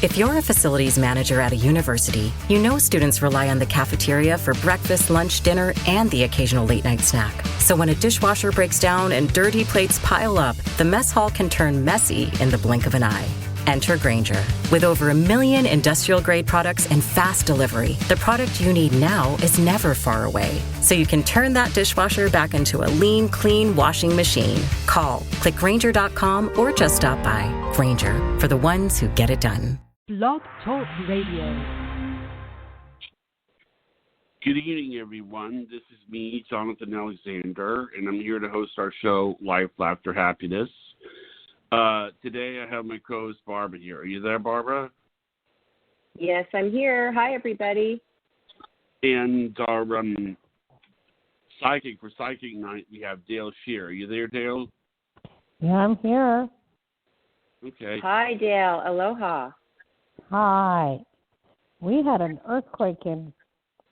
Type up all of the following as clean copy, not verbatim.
If you're a facilities manager at a university, you know students rely on the cafeteria for breakfast, lunch, dinner, and the occasional late-night snack. So when a dishwasher breaks down and dirty plates pile up, the mess hall can turn messy in the blink of an eye. Enter Grainger. With over 1 million industrial-grade products and fast delivery, the product you need now is never far away. So you can turn that dishwasher back into a lean, clean washing machine. Call, click Grainger.com, or just stop by. Grainger, for the ones who get it done. Blog Talk Radio. Good evening, everyone. This is me, Jonathan Alexander, and I'm here to host our show, Life, Laughter, Happiness. Today I have my co-host, Barbara, here. Are you there, Barbara? Yes, I'm here. Hi, everybody. And our psychic for Psychic Night, we have Dayle Schear. Are you there, Dayle? Yeah, I'm here. Okay. Hi, Dayle. Aloha. Hi. We had an earthquake in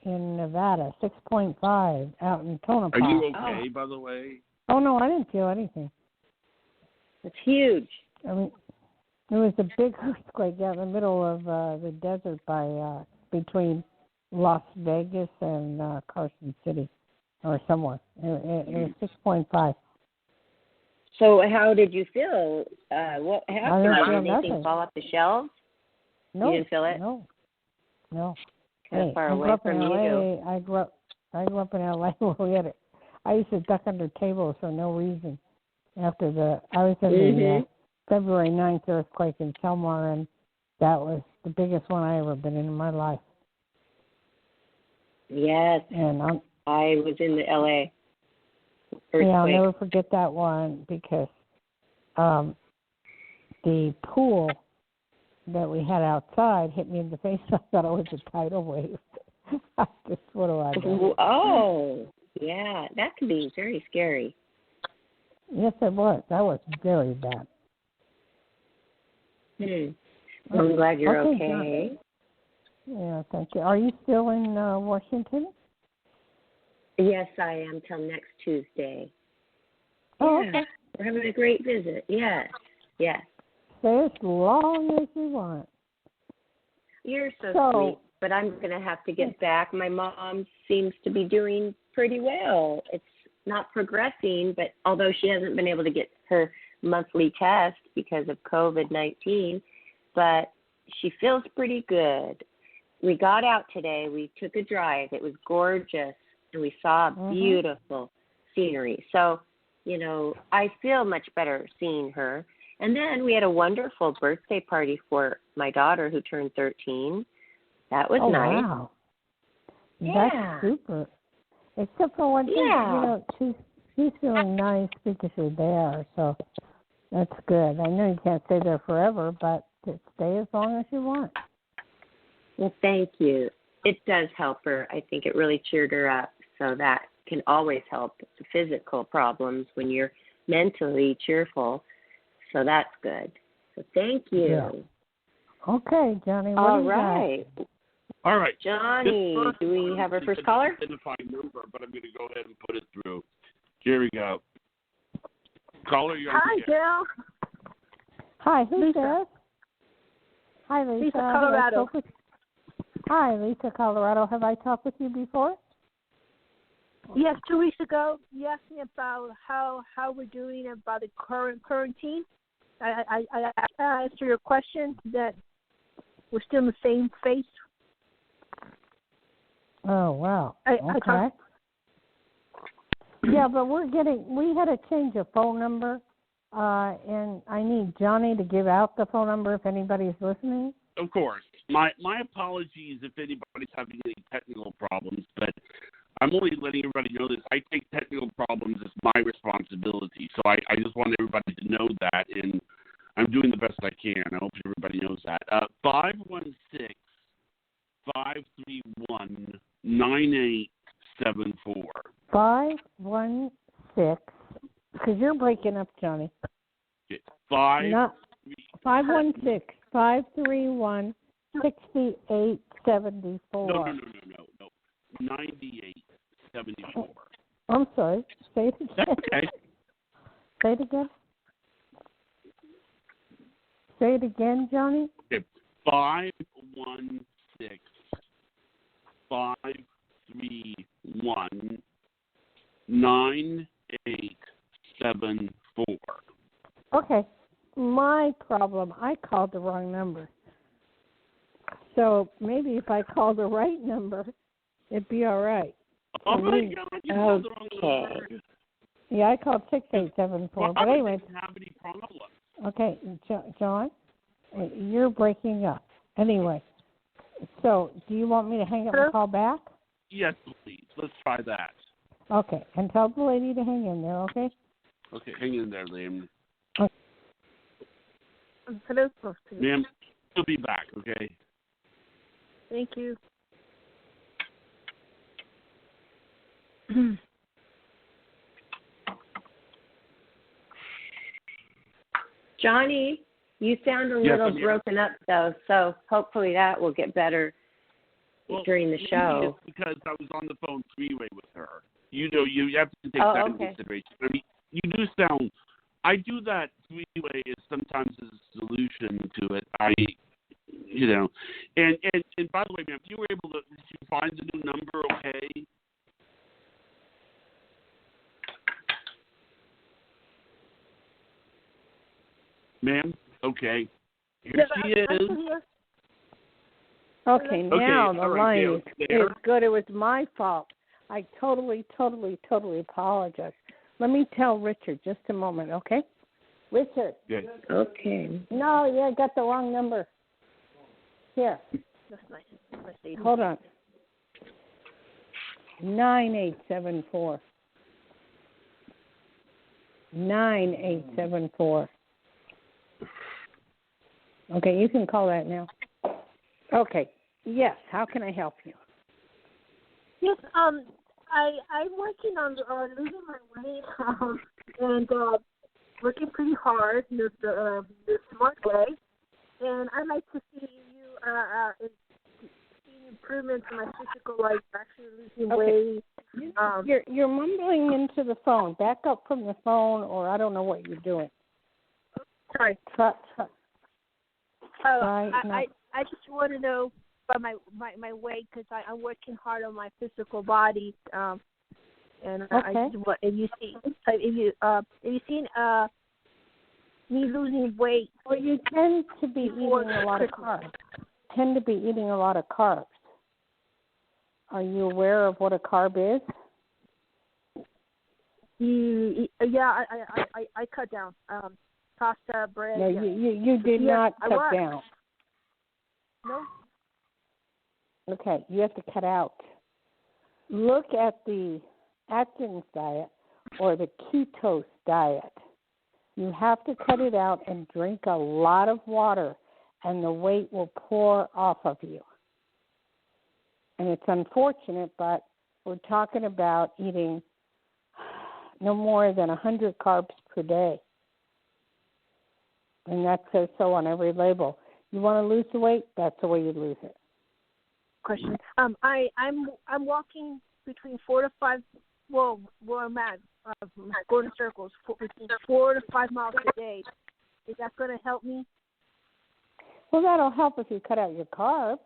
Nevada, 6.5 out in Tonopah. Are you okay, by the way? Oh, no, I didn't feel anything. It's huge. I mean, it was a big earthquake out in the middle of the desert by between Las Vegas and Carson City, or somewhere. It was 6.5. So how did you feel? What happened? Did anything nothing. fall off the shelves? No, you didn't feel it? No. Kind of far away from you. I grew up in LA where I used to duck under tables for no reason. I was in the February 9th earthquake in Selmar, and that was the biggest one I ever been in my life. Yes. And I was in the LA earthquake. Yeah, I'll never forget that one because the pool that we had outside hit me in the face. I thought it was a tidal wave. What do I do? Oh, yeah. That could be very scary. Yes, it was. That was very bad. Well, I'm glad you're okay. Yeah, thank you. Are you still in Washington? Yes, I am till next Tuesday. Oh, yeah. okay. We're having a great visit. Yes. Stay as long as you want. You're so sweet, but I'm going to have to get back. My mom seems to be doing pretty well. It's not progressing, but although she hasn't been able to get her monthly test because of COVID-19, but she feels pretty good. We got out today. We took a drive. It was gorgeous, and we saw beautiful scenery. So, I feel much better seeing her. And then we had a wonderful birthday party for my daughter who turned 13. That was nice. Wow. Yeah. That's super. Except for one thing, she's feeling nice because you're there, so that's good. I know you can't stay there forever, but stay as long as you want. Well, thank you. It does help her. I think it really cheered her up, so that can always help the physical problems when you're mentally cheerful. So that's good. So thank you. Yeah. Okay, Johnny. All right. All right. Johnny, do we have our first caller? Identified number, but I'm going to go ahead and put it through. Here we go. Caller, you're on Hi, the air. Jill. Hi, who's Lisa. this? Hi, Lisa. Lisa, Colorado. Hi, Lisa, Colorado. Have I talked with you before? Yes, 2 weeks ago, you asked me about how we're doing about the current quarantine. I answered your question that we're still in the same phase. Oh, wow. Okay. Yeah, but we had to change a phone number, and I need Johnny to give out the phone number if anybody's listening. Of course. My apologies if anybody's having any technical problems, but I'm only letting everybody know this. I take technical problems as my responsibility, so I just want everybody to know that, and I'm doing the best I can. I hope everybody knows that. 516-531-9874. 516, because you're breaking up, Johnny. 516-531-6874. No. 9874. I'm sorry. Say it again. That's okay. Say it again. Say it again, Johnny. Okay. 516 531 9874. Okay. My problem, I called the wrong number. So maybe if I call the right number, it'd be all right. Oh, my God, you called the wrong number. Yeah, I called 6874. Well, but anyway. I didn't have any problem. Okay, John, you're breaking up. Anyway, so do you want me to hang up and call back? Yes, please. Let's try that. Okay, and tell the lady to hang in there, okay? Okay, hang in there, Liam. Okay. Hello. Ma'am, she'll be back, okay? Thank you. Johnny, you sound a little broken up, though, so hopefully that will get better during the show. It's because I was on the phone three-way with her. You know, you have to take that into consideration. I mean, you do sound. I do that three-way as sometimes as a solution to it. And by the way, ma'am, if you were able to, did you find the new number okay? Ma'am? Okay. Here she is. Okay, now the line is good. It was my fault. I totally apologize. Let me tell Richard just a moment, okay? Richard. Yes. Okay. No, I got the wrong number. Here. That's nice. Let's see. Hold on. 9874. 9874. Okay, you can call that now. Okay. Yes, how can I help you? Yes, I'm working on losing my weight and working pretty hard the smart way. And I'd like to see you see improvements in my physical life, actually losing weight. You're mumbling into the phone. Back up from the phone, or I don't know what you're doing. Sorry. I just want to know about my weight because I'm working hard on my physical body. And okay. Have you seen me losing weight? Well, you tend to be eating a lot of carbs. Are you aware of what a carb is? Yeah, I cut down. Pasta, bread. No, you did not cut down. No. Okay, you have to cut out. Look at the Atkins diet or the ketose diet. You have to cut it out and drink a lot of water, and the weight will pour off of you. And it's unfortunate, but we're talking about eating no more than 100 carbs per day. And that says so on every label. You want to lose the weight? That's the way you lose it. Question. I'm walking between 4 to 5. Well, where I'm at, going in circles, between 4 to 5 miles a day. Is that going to help me? Well, that'll help if you cut out your carbs.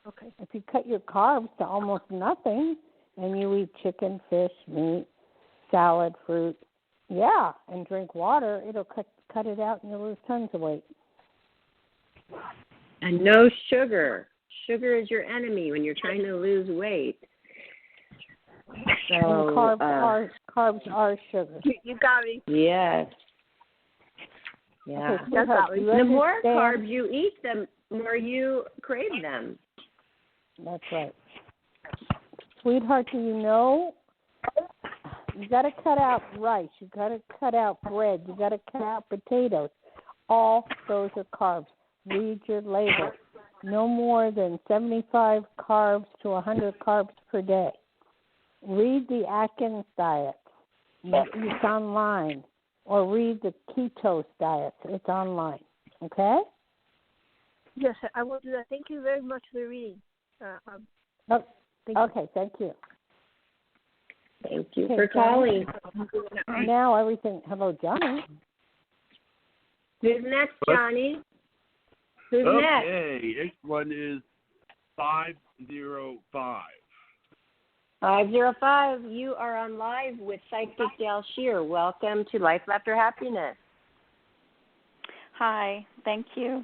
Okay. If you cut your carbs to almost nothing, and you eat chicken, fish, meat, salad, fruit, and drink water, it'll cut it out, and you'll lose tons of weight. And no sugar. Sugar is your enemy when you're trying to lose weight. So carbs are sugar. You got me. Yes. Yeah. Okay, the more carbs you eat, the more you crave them. That's right. Sweetheart, do you know? You got to cut out rice. You got to cut out bread. You got to cut out potatoes. All those are carbs. Read your label. No more than 75 carbs to 100 carbs per day. Read the Atkins diet. It's online. Or read the ketose diet. It's online. Okay? Yes, I will do that. Thank you very much for the reading. Thank you. Thank you for calling. Now everything. Hello, Johnny. Who's next, Johnny? Who's next? Okay, next one is 505. 505, you are on live with Psychic Dayle Schear. Welcome to Life After Happiness. Hi, thank you.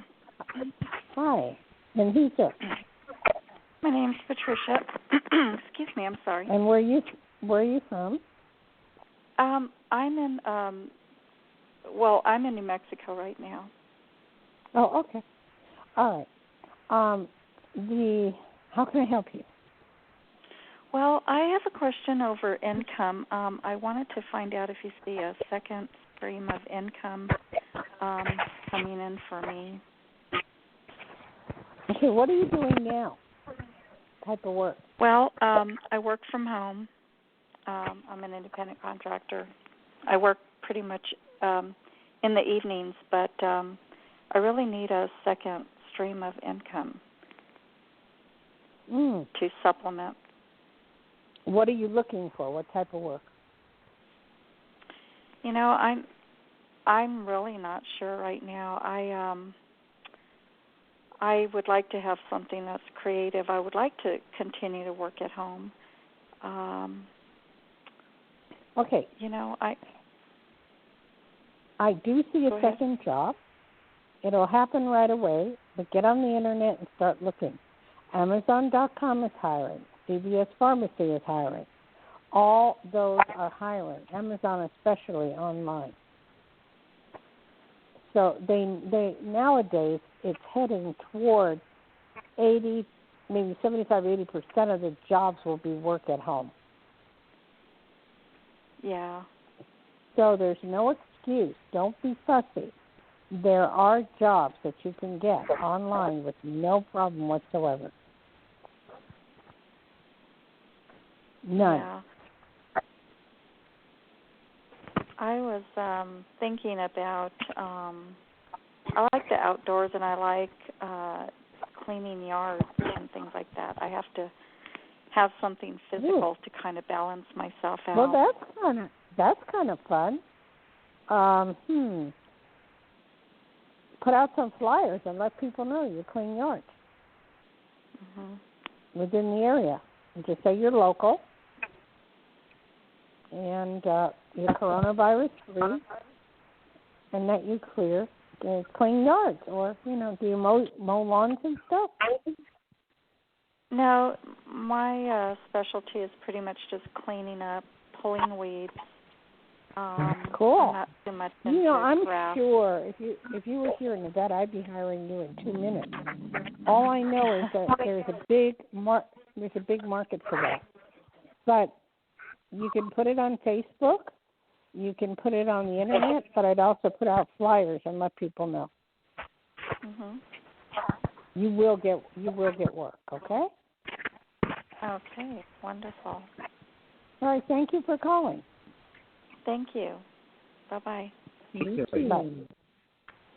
Hi. And who's there? My name's Patricia. Excuse me, I'm sorry. And where are you from? I'm in I'm in New Mexico right now. Oh, okay. All right. How can I help you? Well, I have a question over income. I wanted to find out if you see a second stream of income coming in for me. Okay, what are you doing now? Type of work? Well, I work from home. I'm an independent contractor. I work pretty much in the evenings, but I really need a second stream of income to supplement. What are you looking for? What type of work? You know, I'm really not sure right now. I would like to have something that's creative. I would like to continue to work at home. Okay. You know, I do see a second job. It'll happen right away, but get on the internet and start looking. Amazon.com is hiring. CVS Pharmacy is hiring. All those are hiring. Amazon especially online. So they nowadays it's heading toward 80, maybe 75-80% of the jobs will be work at home. Yeah. So there's no excuse. Don't be fussy. There are jobs that you can get online with no problem whatsoever. None. Yeah. I was thinking about, I like the outdoors and I like cleaning yards and things like that. I have to have something physical to kind of balance myself out. Well, that's kind of fun. Put out some flyers and let people know you clean yards within the area. And just say you're local and you're coronavirus free, and that you clean yards, or do you mow lawns and stuff? No, my specialty is pretty much just cleaning up, pulling weeds. Cool. I'm not too much into I'm grass. sure if you were here in Nevada, I'd be hiring you in 2 minutes. All I know is that there's a big market for that. But you can put it on Facebook, you can put it on the internet, but I'd also put out flyers and let people know. You will get work, okay? Okay, wonderful. All right, thank you for calling. Thank you. Bye-bye. Bye.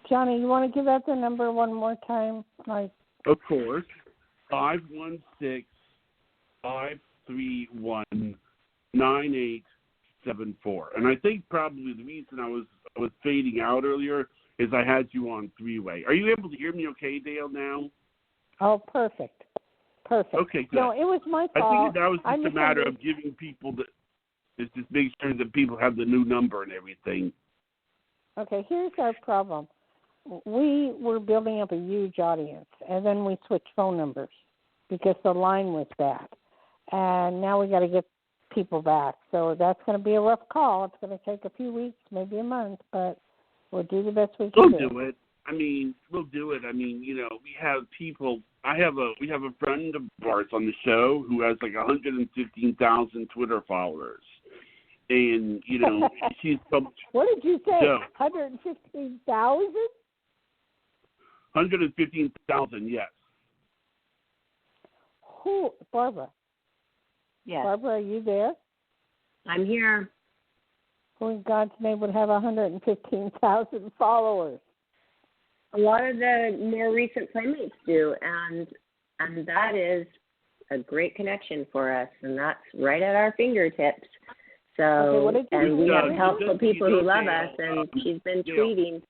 Johnny, you want to give out the number one more time? Of course. 516-531-9874. And I think probably the reason I was fading out earlier is I had you on three-way. Are you able to hear me okay, Dayle, now? Oh, perfect. Okay, good. No, it was my fault. I think that was just a matter of giving people just make sure that people have the new number and everything. Okay, here's our problem. We were building up a huge audience, and then we switched phone numbers because the line was bad. And now we got to get people back. So that's going to be a rough call. It's going to take a few weeks, maybe a month, but we'll do the best we can. We'll do it. We'll do it. We have people. We have a friend of ours on the show who has like 115,000 Twitter followers. And, she's... What did you say? So, 115,000? 115,000, yes. Who? Barbara. Yes. Barbara, are you there? I'm here. Who in God's name would have 115,000 followers? A lot of the more recent playmates do, and that is a great connection for us, and that's right at our fingertips. So, okay, and we have helpful people who love us, and she's been tweeting.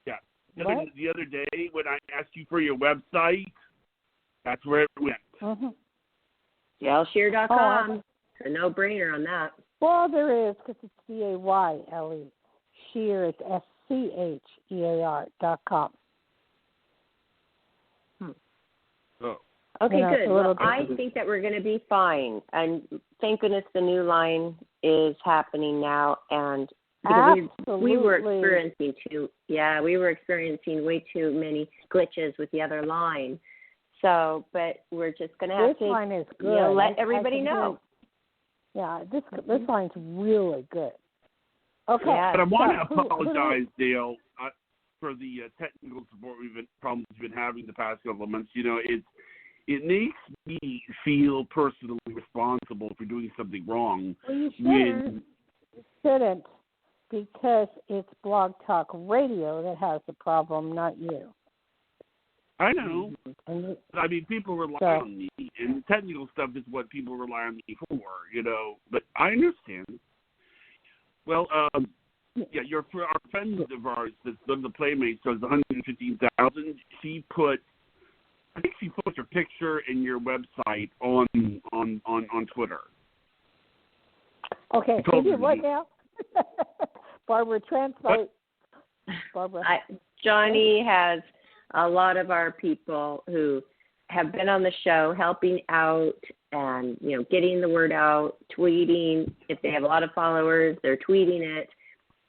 Yeah, the other day when I asked you for your website, that's where it went. Mm-hmm. DayleSchear.com. It's a no-brainer on that. Well, there is, because it's Dayle. Schear is SCHEAR.com. Oh. Okay, good. Well, I think that we're going to be fine. And thank goodness the new line is happening now. And we were experiencing way too many glitches with the other line. So, but we're just going to have this line is good. Let everybody know. Yeah, this line's really good. Okay. Yeah. But I want to apologize, Dayle, for the technical support problems we've been having the past couple of months. You know, it makes me feel personally responsible for doing something wrong. Well, you shouldn't, because it's Blog Talk Radio that has the problem, not you. I know. I mean, people rely on me, and technical stuff is what people rely on me for, you know. But I understand. Well, our friend of ours that's done the Playmates does 115,000. I think she put your picture and your website on Twitter. Okay, you did what now? Barbara, translate. Barbara. Johnny has a lot of our people who have been on the show helping out and, you know, getting the word out, tweeting. If they have a lot of followers, they're tweeting it.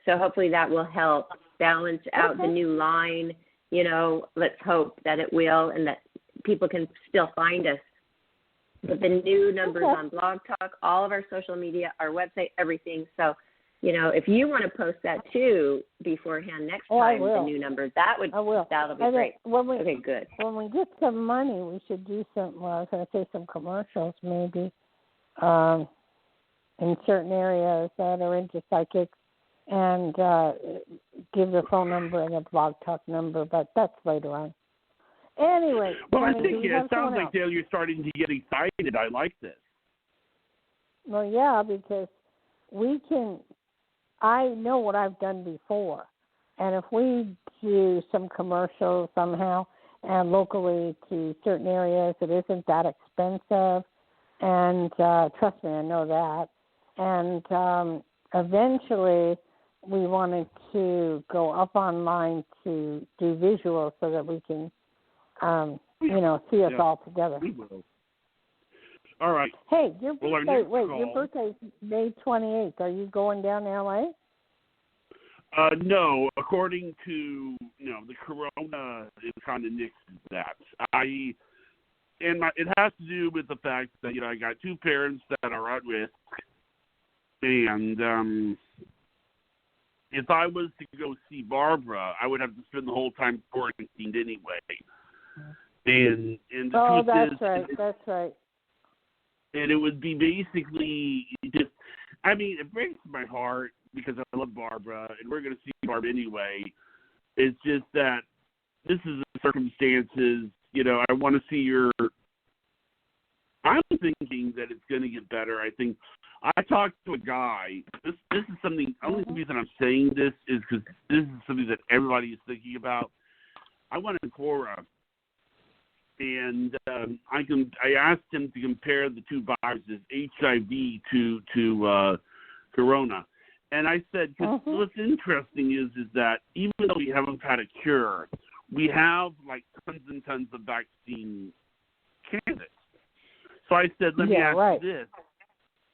So hopefully that will help balance out the new line. You know, let's hope that it will and that people can still find us. But the new numbers on Blog Talk, all of our social media, our website, everything. So, you know, if you want to post that too beforehand next time, the new numbers, that'll be great. Okay, good. When we get some money, we should do some. Well, I was going to say some commercials, maybe, in certain areas that are into psychics, and give the phone number and the Blog Talk number. But that's later on. Anyway, well, I think it sounds like, Dayle, you're starting to get excited. I like this. Well, yeah, because I know what I've done before, and if we do some commercials somehow and locally to certain areas, it isn't that expensive, and trust me, I know that. And eventually, we wanted to go up online to do visuals so that we can, see us all together. We will. All right. Hey, your birthday's May 28th. Are you going down to L.A.? No. According to, the corona, it kind of nixed that. It has to do with the fact that, I got two parents that are at risk. And if I was to go see Barbara, I would have to spend the whole time quarantined anyway. And the truth that's is, right. That's right. And it would be basically just, it breaks my heart because I love Barbara, and we're going to see Barbara anyway. It's just that this is the circumstances, I want to see her. I'm thinking that it's going to get better. I think I talked to a guy. This is something, the only reason I'm saying this is because this is something that everybody is thinking about. I went to Quora, and I asked him to compare the two viruses, HIV to corona. And I said, because what's interesting is that even though we haven't had a cure, we have like tons and tons of vaccine candidates. So I said, let me ask you this.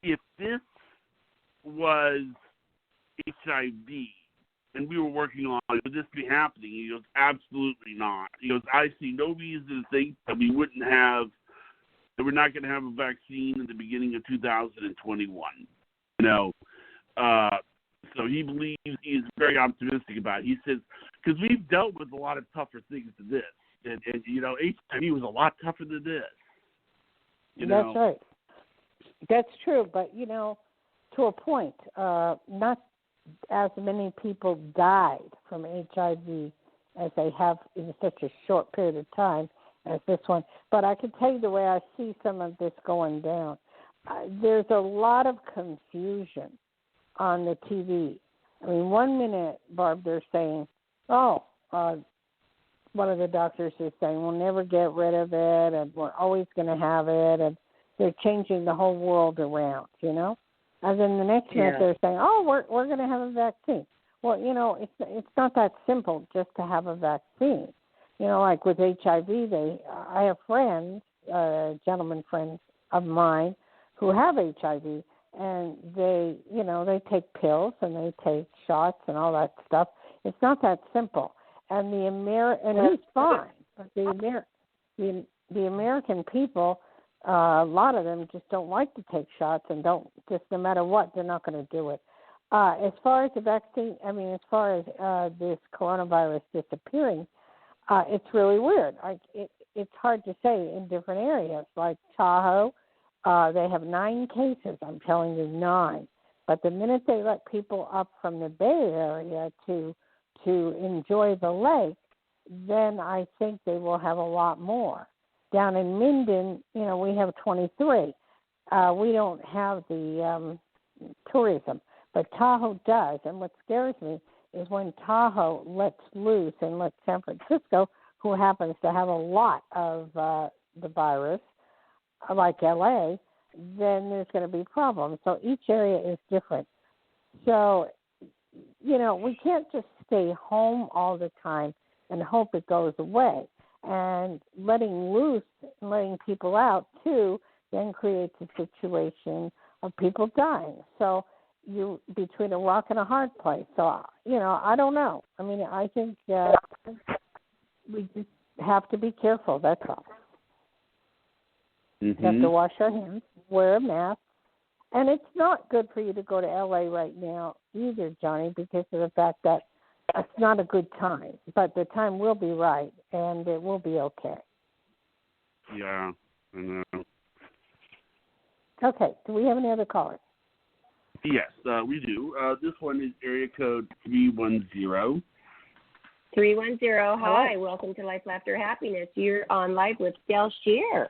If this was HIV and we were working on it, would this be happening? He goes, absolutely not. He goes, I see no reason to think that we're not going to have a vaccine in the beginning of 2021. So he believes, he's very optimistic about it. He says, because we've dealt with a lot of tougher things than this. And HIV was a lot tougher than this. That's right. That's true. But, to a point, not as many people died from HIV as they have in such a short period of time as this one. But I can tell you the way I see some of this going down. There's a lot of confusion on the TV. 1 minute, Barb, they're saying, one of the doctors is saying we'll never get rid of it, and we're always going to have it, and they're changing the whole world around, you know. And then the next minute they're saying, oh, we're going to have a vaccine. Well, you know, it's not that simple just to have a vaccine. You know, like with HIV, I have friends, gentlemen friends of mine, who have HIV, and they take pills and they take shots and all that stuff. It's not that simple. And and he's fine, but the American people, a lot of them just don't like to take shots and don't, just no matter what, they're not going to do it. As far as the vaccine, as far as this coronavirus disappearing, it's really weird. It's hard to say in different areas. Like Tahoe, they have 9 cases. I'm telling you, 9. But the minute they let people up from the Bay Area to enjoy the lake, then I think they will have a lot more. Down in Minden, we have 23. We don't have the tourism, but Tahoe does. And what scares me is when Tahoe lets loose and lets San Francisco, who happens to have a lot of the virus, like L.A., then there's going to be problems. So each area is different. So, we can't just stay home all the time and hope it goes away. And letting loose and letting people out, too, then creates a situation of people dying. So you're between a rock and a hard place. So, I don't know. I think we just have to be careful. That's all. Mm-hmm. We have to wash our hands, wear a mask. And it's not good for you to go to L.A. right now either, Johnny, because of the fact that it's not a good time. But the time will be right, and it will be okay. Yeah, I know. Okay, do we have any other callers? Yes, we do. This one is area code 310. 310, hi, welcome to Life, Laughter, Happiness. You're on live with Dayle Schear.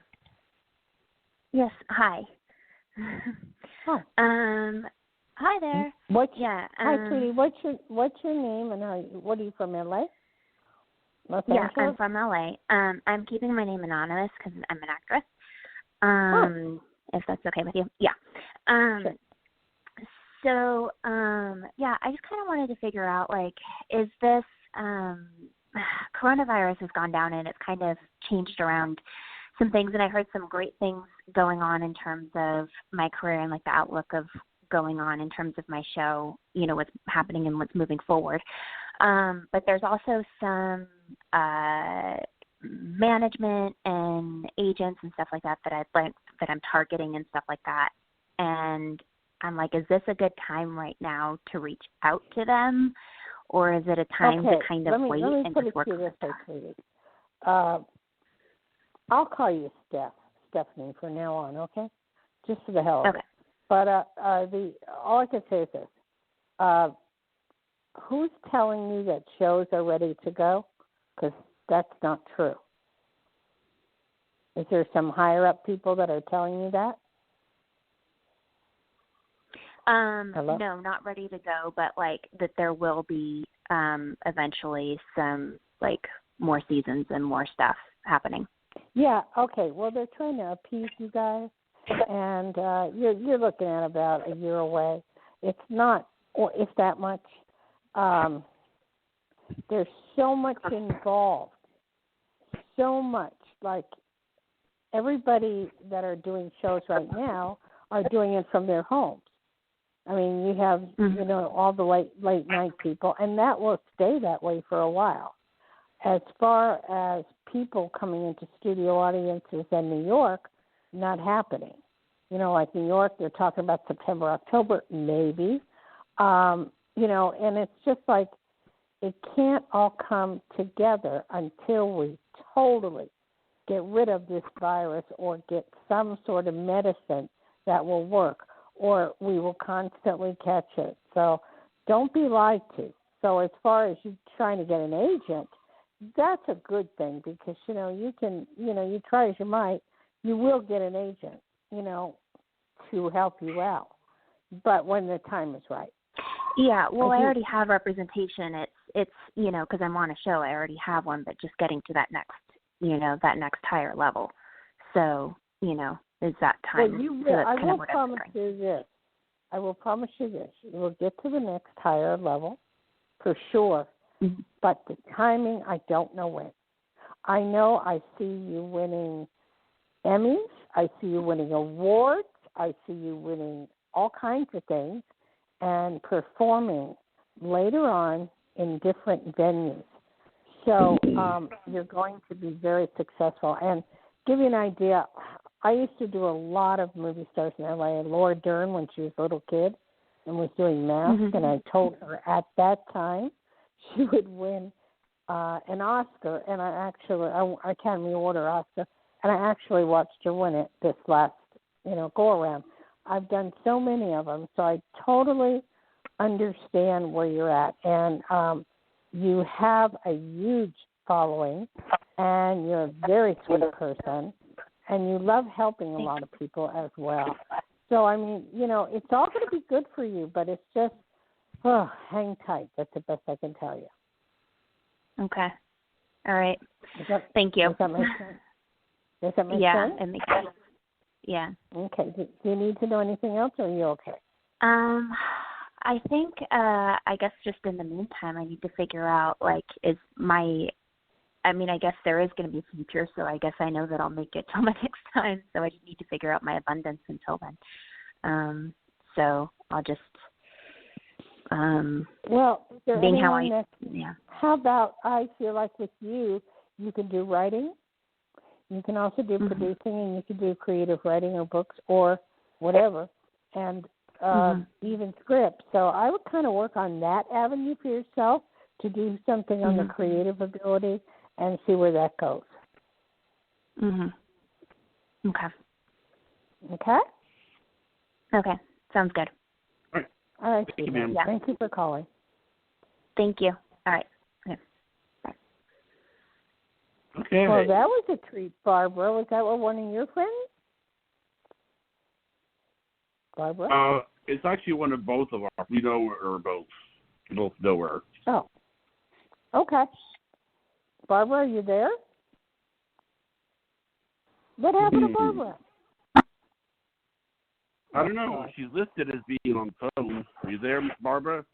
Yes, hi. Hi. Hi there. Hi, sweetie. What's your name and what are you from, LA? Los Angeles? I'm from LA. I'm keeping my name anonymous because I'm an actress. If that's okay with you. Yeah. Sure. So, I just kind of wanted to figure out, is this coronavirus has gone down and it's kind of changed around some things, and I heard some great things going on in terms of my career and the outlook of going on in terms of my show, what's happening and what's moving forward. But there's also some management and agents and stuff like that that I'm targeting and stuff like that. And I'm like, is this a good time right now to reach out to them, or is it a time to kind of wait and just work with them? I'll call you Stephanie, from now on, okay? Just for the hell of it. But all I can say is this. Who's telling you that shows are ready to go? Because that's not true. Is there some higher-up people that are telling you that? No, not ready to go, but that there will be eventually some more seasons and more stuff happening. Yeah, okay. Well, they're trying to appease you guys, and you're looking at about a year away. It's not, or if that much. There's so much involved, so much. Everybody that are doing shows right now are doing it from their homes. You have, all the late night people, and that will stay that way for a while. As far as people coming into studio audiences in New York, not happening. Like New York, they're talking about September, October, maybe. And it's just it can't all come together until we totally get rid of this virus or get some sort of medicine that will work, or we will constantly catch it. So don't be lied to. So as far as you trying to get an agent, that's a good thing because, you can, you try as you might, you will get an agent, to help you out. But when the time is right. Yeah, well, I already have representation. It's because I'm on a show, I already have one, but just getting to that next, that next higher level. So, is that time. Well, you will. So that's I kind will of what promise you this. I will promise you this. You will get to the next higher level for sure. Mm-hmm. But the timing, I don't know when. I know I see you winning Emmys. I see you winning awards. I see you winning all kinds of things and performing later on in different venues. So you're going to be very successful. And give you an idea, I used to do a lot of movie stars in L.A. And Laura Dern, when she was a little kid and was doing Mask, and I told her at that time she would win an Oscar, and I Academy Award or Oscar, and I actually watched her win it this last, go around. I've done so many of them, so I totally understand where you're at, and you have a huge following, and you're a very sweet person, and you love helping a lot of people as well. So, I mean, it's all going to be good for you, but it's just, hang tight. That's the best I can tell you. Okay. All right. Thank you. Does that make sense? Does that make sense? Yeah, it makes sense. Yeah. Okay. Do you need to know anything else, or are you okay? I think, I guess just in the meantime, I need to figure out, I guess there is going to be a future, so I guess I know that I'll make it till my next time, so I just need to figure out my abundance until then. So I'll just, well, is there being how about, I feel like with you can do writing, you can also do producing, and you can do creative writing or books or whatever, and even scripts. So I would kind of work on that avenue for yourself to do something on the creative ability and see where that goes. Okay. Okay? Okay. Sounds good. All right. Thank you, ma'am. Yeah. Thank you for calling. Thank you. All right. Okay. Bye. Okay. Well, that was a treat, Barbara. Was that one of your friends? Barbara? It's actually one of both of our. We know her both. We both know her. Oh. Okay. Barbara, are you there? What happened to Barbara? I don't know. She's listed as being on phone. Are you there, Barbara?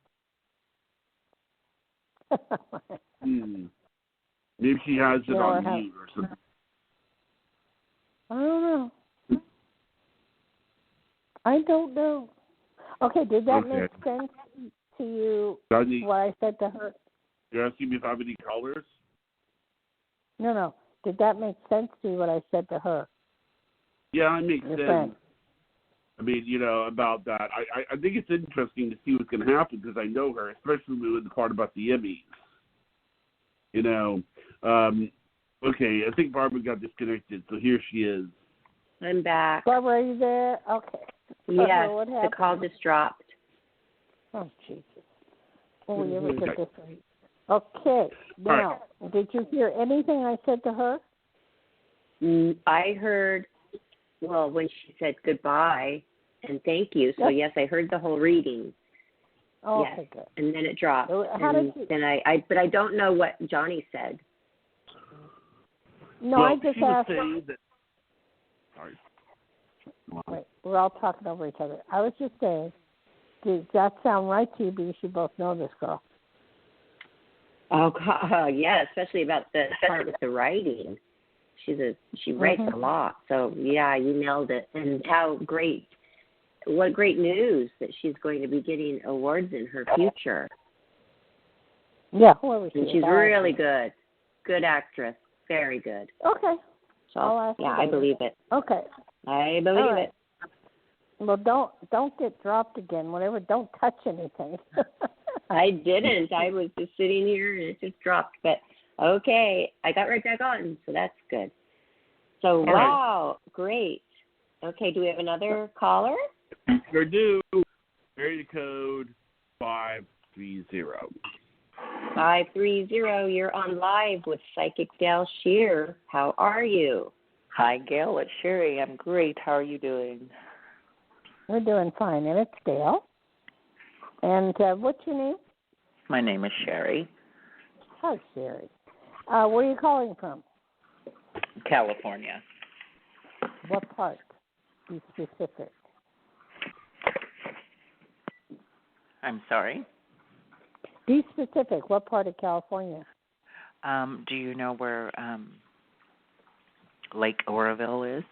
Maybe she has it on mute or something. I don't know. Okay, did that make sense to you, what I said to her? You're asking me if I have any colors? No. Did that make sense to you, what I said to her? Yeah, it makes sense. Friend. I mean, about that. I think it's interesting to see what's going to happen because I know her, especially with the part about the Emmys. Okay, I think Barbara got disconnected, so here she is. I'm back. Barbara, are you there? Okay. Yes, what the happened? call just dropped. Oh, Jesus. Oh, we ever get this right? Okay. Now, did you hear anything I said to her? I heard, when she said goodbye and thank you. So, yes, I heard the whole reading. Oh, yes. okay, good. And then it dropped. Then but I don't know what Johnny said. No, I just asked. Sorry. Wait, we're all talking over each other. I was just saying, does that sound right to you? Because you both know this girl. Oh, God, yeah, especially about the part with the writing. She writes a lot. So, yeah, you nailed it. And what great news that she's going to be getting awards in her future. Yeah. And she's really good. Good actress. Very good. Okay. So, I believe it. Okay. I believe it. Well, don't get dropped again. Whatever, don't touch anything. I didn't. I was just sitting here and it just dropped. But okay, I got right back on, so that's good. So wow, great. Okay, do we have another caller? We do. Area code 530. 530. You're on live with Psychic Dayle Schear. How are you? Hi, Gail. It's Sherry. I'm great. How are you doing? We're doing fine, and it's Dale. And what's your name? My name is Sherry. Hi, Sherry. Where are you calling from? California. What part? Be specific. I'm sorry? Be specific. What part of California? Do you know where Lake Oroville is?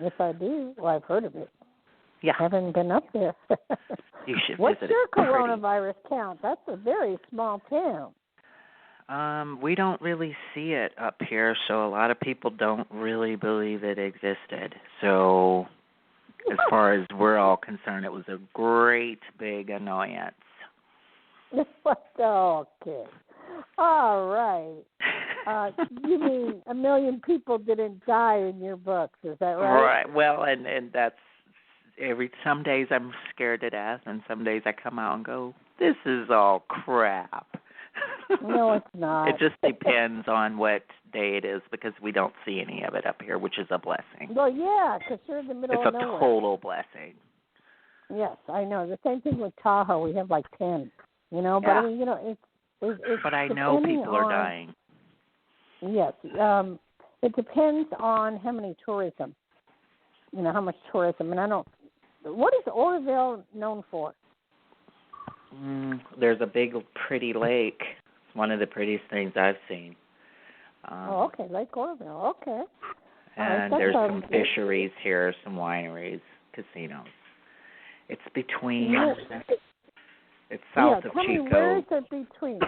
Yes, I do. Well, I've heard of it. Yeah. Haven't been up there. You should What's visit your it. Pretty. coronavirus count? That's a very small town. We don't really see it up here, so a lot of people don't really believe it existed. So as far as we're all concerned, it was a great big annoyance. Okay. All right. You mean 1 million people didn't die in your books, is that right? Right. Well, and that's some days I'm scared to death, and some days I come out and go, this is all crap. No, it's not. It just depends on what day it is, because we don't see any of it up here, which is a blessing. Well, yeah, because you're in the middle of nowhere. It's a total blessing. Yes, I know. The same thing with Tahoe. We have like 10, But Yeah. I mean, it's but I know people are dying. Yes. It depends on how many tourism, how much tourism. And what is Oroville known for? There's a big, pretty lake. It's one of the prettiest things I've seen. Okay, Lake Oroville. Okay. And there's some fisheries here, some wineries, casinos. It's between. It's south of tell Chico. Me, where is it between?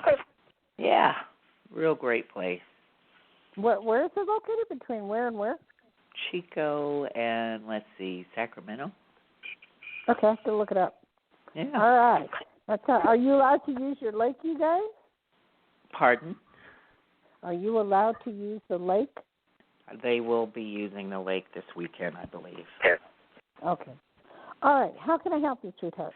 Yeah, real great place. Where is it located? Between where and where? Chico and, let's see, Sacramento. Okay, I have to look it up. Yeah. All right. Are you allowed to use your lake, you guys? Pardon? Are you allowed to use the lake? They will be using the lake this weekend, I believe. Okay. All right. How can I help you, sweetheart?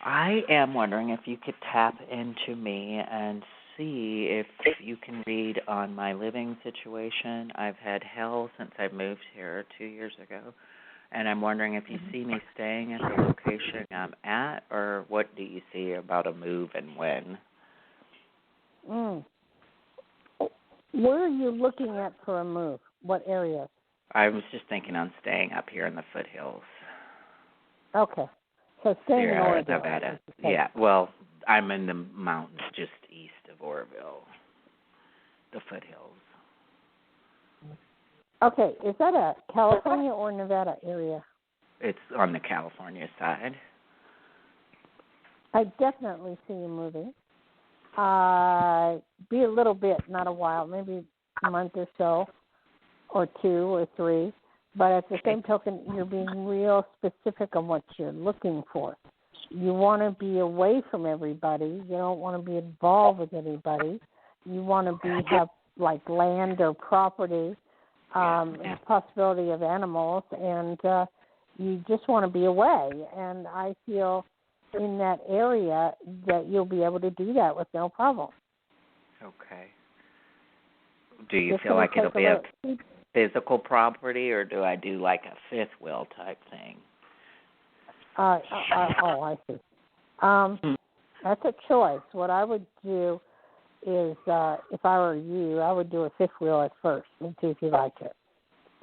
I am wondering if you could tap into me and see if you can read on my living situation. I've had hell since I moved here 2 years ago, and I'm wondering if you see me staying at the location I'm at, or what do you see about a move and when? Where are you looking at for a move? What area? I was just thinking on staying up here in the foothills. Okay. So staying in Oroville. Nevada. Yeah, well, I'm in the mountains just east of Oroville, the foothills. Okay, is that a California or Nevada area? It's on the California side. I definitely see you moving. Be a little bit, not a while, maybe a month or so, or 2 or 3. But at the same token, you're being real specific on what you're looking for. You want to be away from everybody. You don't want to be involved with anybody. You want to have like land or property, and possibility of animals, and you just want to be away. And I feel in that area that you'll be able to do that with no problem. Okay. Do you feel like it'll be a physical property, or do I do like a fifth wheel type thing? I see. That's a choice. What I would do is, if I were you, I would do a fifth wheel at first and see if you like it.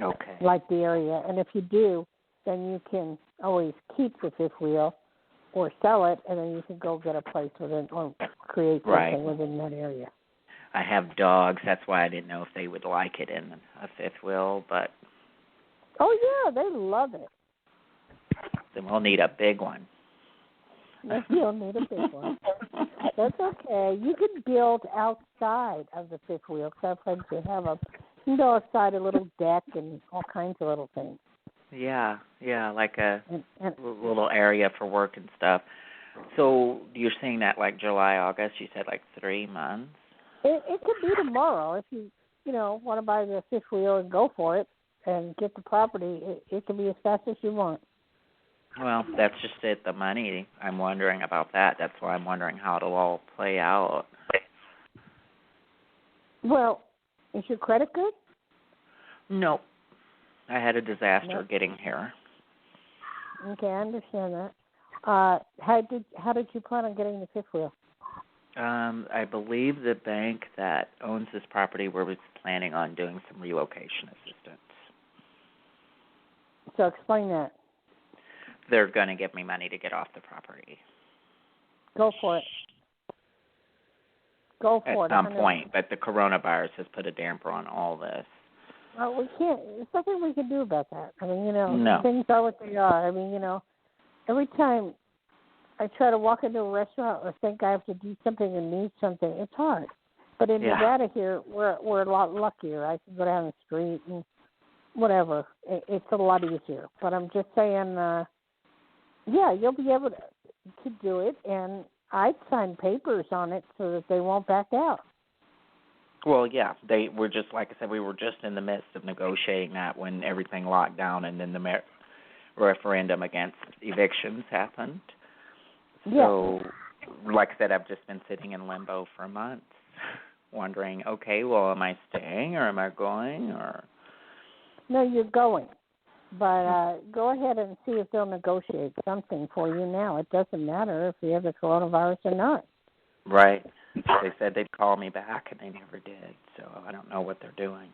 Okay. Like the area. And if you do, then you can always keep the fifth wheel or sell it, and then you can go get a place within or create something within that area. I have dogs. That's why I didn't know if they would like it in a fifth wheel, but... Oh, yeah, they love it. Then we'll need a big one. Yes, you'll need a big one. That's okay. You can build outside of the fifth wheel. Sometimes you can go outside a little deck and all kinds of little things. Yeah, like a little area for work and stuff. So you're saying that like July, August, you said like 3 months? It could be tomorrow if you want to buy the fifth wheel and go for it and get the property. It can be as fast as you want. Well, that's just it, the money. I'm wondering about that. That's why I'm wondering how it'll all play out. Well, is your credit good? Nope. I had a disaster getting here. Okay, I understand that. How did you plan on getting the fifth wheel? I believe the bank that owns this property was planning on doing some relocation assistance. So explain that. They're going to give me money to get off the property. Go for it. Go for it. At some point, but the coronavirus has put a damper on all this. Well, we can't. There's nothing we can do about that. I mean, No. Things are what they are. I mean, every time I try to walk into a restaurant or think I have to do something and need something, it's hard. But in Nevada here, we're a lot luckier. I can go down the street and whatever. It's a lot easier. But I'm just saying, you'll be able to do it, and I'd sign papers on it so that they won't back out. Well, yeah, they were just, like I said, we were just in the midst of negotiating that when everything locked down and then the referendum against evictions happened. So, like I said, I've just been sitting in limbo for months, wondering, okay, well, am I staying or am I going? Or No, you're going. But go ahead and see if they'll negotiate something for you now. It doesn't matter if you have the coronavirus or not. Right. They said they'd call me back, and they never did. So I don't know what they're doing.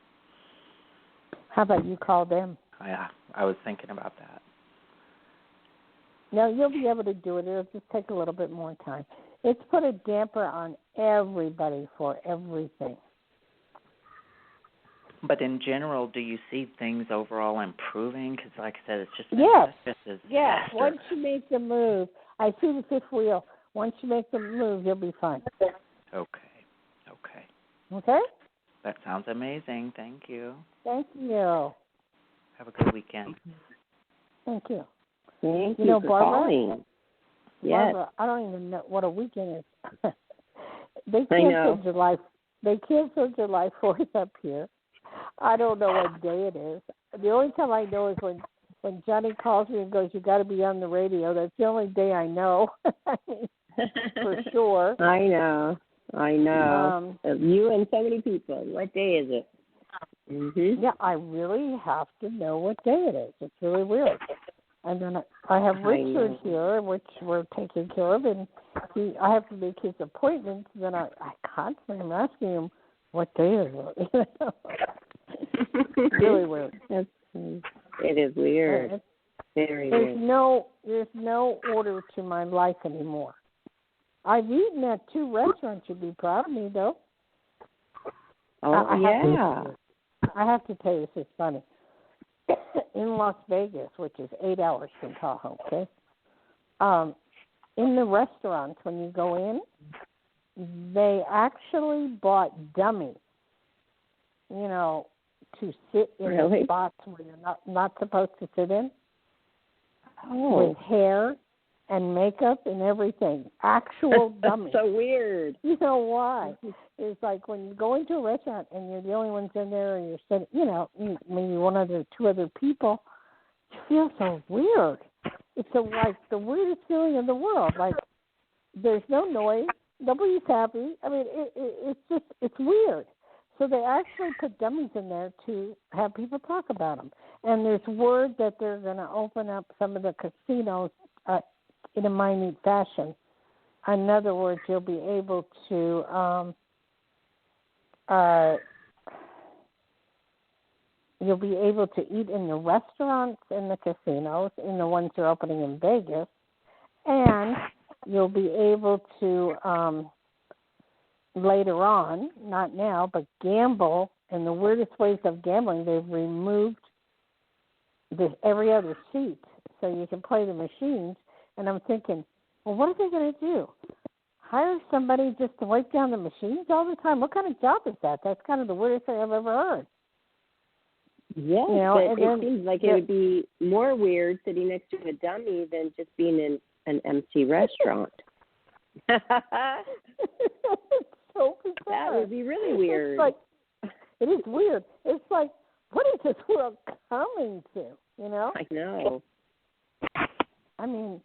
How about you call them? Yeah, I was thinking about that. No, you'll be able to do it. It'll just take a little bit more time. It's put a damper on everybody for everything. But in general, do you see things overall improving? Because, like I said, it's just Yes. Once you make the move, I see the fifth wheel. Once you make the move, you'll be fine. Okay? That sounds amazing. Thank you. Thank you. Have a good weekend. Thank you. Thank you for Barbara, calling. Yes. Barbara, I don't even know what a weekend is. They canceled July 4th up here. I don't know what day it is. The only time I know is when Johnny calls me and goes, "You got to be on the radio." That's the only day I know. For sure. I know. You and so many people. What day is it? Mm-hmm. Yeah, I really have to know what day it is. It's really weird. And then I have Richard here, which we're taking care of, and I have to make his appointments. Then I constantly am asking him, what day is it? Really weird. It is weird. Very weird. There's no order to my life anymore. I've eaten at 2 restaurants. You'd be proud of me, though. Oh, I have to tell you, this is funny. In Las Vegas, which is 8 hours from Tahoe, okay? In the restaurants, when you go in, they actually bought dummies, to sit in the spots where you're not supposed to sit in. With hair and makeup and everything. Actual dummies. So weird. You know why? It's like when you go into a restaurant and you're the only ones in there and you're sitting, maybe one other, 2 other people, you feel so weird. It's like the weirdest feeling in the world. Like there's no noise, nobody's happy. I mean, it's weird. So they actually put dummies in there to have people talk about them. And there's word that they're going to open up some of the casinos in a minute fashion. In other words, you'll be able to eat in the restaurants in the casinos, in the ones that are opening in Vegas, and you'll be able to later on, not now, but gamble in the weirdest ways of gambling. They've removed every other seat so you can play the machines. And I'm thinking, well, what are they going to do? Hire somebody just to wipe down the machines all the time? What kind of job is that? That's kind of the weirdest thing I've ever heard. Yes, but it seems like it would be more weird sitting next to a dummy than just being in an empty restaurant. So bizarre. That would be really weird. It is weird. It's like, what is this world coming to? I know. I mean,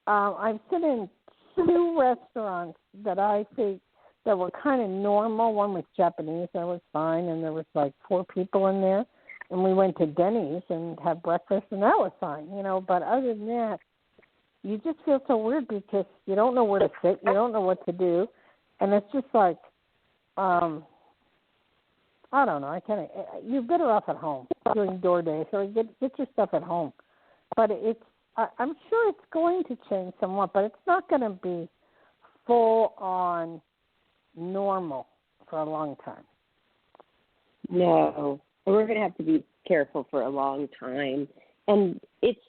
I've sat in 2 restaurants that I think that were kind of normal. One was Japanese, that was fine, and there was like 4 people in there. And we went to Denny's and had breakfast, and that was fine, But other than that, you just feel so weird because you don't know where to sit, you don't know what to do, and it's just like, I don't know. You're better off at home doing DoorDash, or get your stuff at home. But I'm sure it's going to change somewhat, but it's not going to be full on normal for a long time. No, we're going to have to be careful for a long time, and it's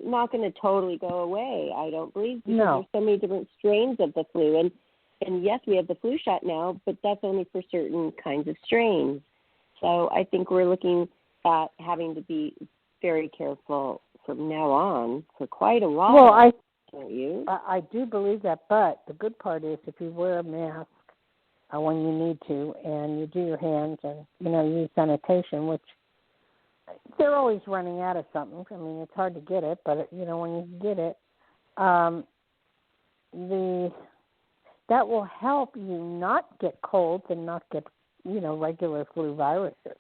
not going to totally go away, I don't believe, because there's so many different strains of the flu, and yes, we have the flu shot now, but that's only for certain kinds of strains. So I think we're looking at having to be very careful from now on for quite a while. Well, don't you? I do believe that, but the good part is if you wear a mask when you need to, and you do your hands and, use sanitation, which they're always running out of something. I mean, it's hard to get it, but, when you get it, that will help you not get colds and not get, regular flu viruses.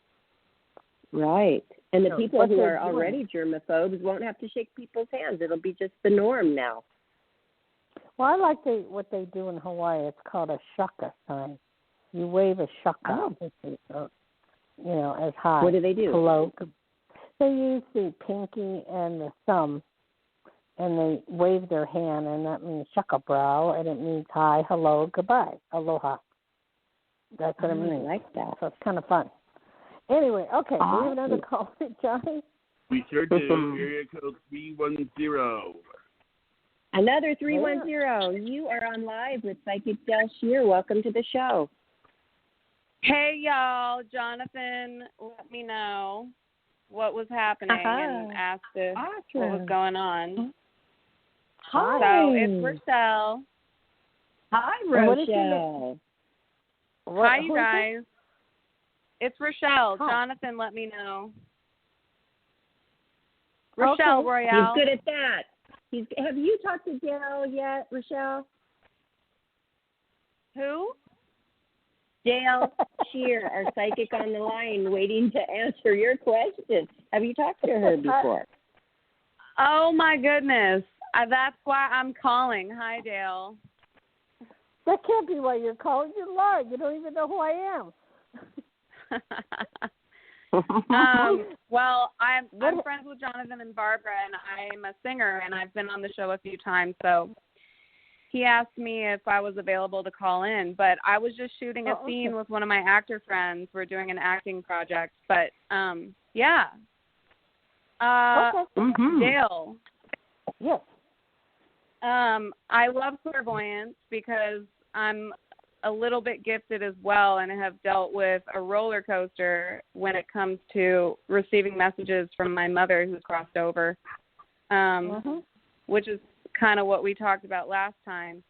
Right. And the people who are already germaphobes won't have to shake people's hands. It'll be just the norm now. Well, I like what they do in Hawaii. It's called a shaka sign. You wave a shaka, as high. What do they do? Hello. They use the pinky and the thumb, and they wave their hand, and that means shaka brow, and it means hi, hello, goodbye, aloha. That's what it means. I like that. So it's kind of fun. Anyway, okay, do we have another call, Johnny? We sure do. Area code 310. Another 310. You are on live with Psychic Dayle Schear. Welcome to the show. Hey, y'all. Jonathan let me know what was happening and asked what was going on. Hi. So it's Rochelle. Hi, Rochelle. Hi, you guys. It's Rochelle. Hi. Jonathan let me know. Rochelle Royale. He's good at that. Have you talked to Dayle yet, Rochelle? Who? Dayle Schear, our psychic on the line, waiting to answer your question. Have you talked to her before? Oh, my goodness. That's why I'm calling. Hi, Dayle. That can't be why you're calling. You're lying. You don't even know who I am. Well, I'm friends with Jonathan and Barbara, and I'm a singer, and I've been on the show a few times, so he asked me if I was available to call in, but I was just shooting a scene with one of my actor friends. We're doing an acting project, but yeah. Dayle. Yes. I love clairvoyance because I'm a little bit gifted as well and have dealt with a roller coaster when it comes to receiving messages from my mother who's crossed over, which is kind of what we talked about last time.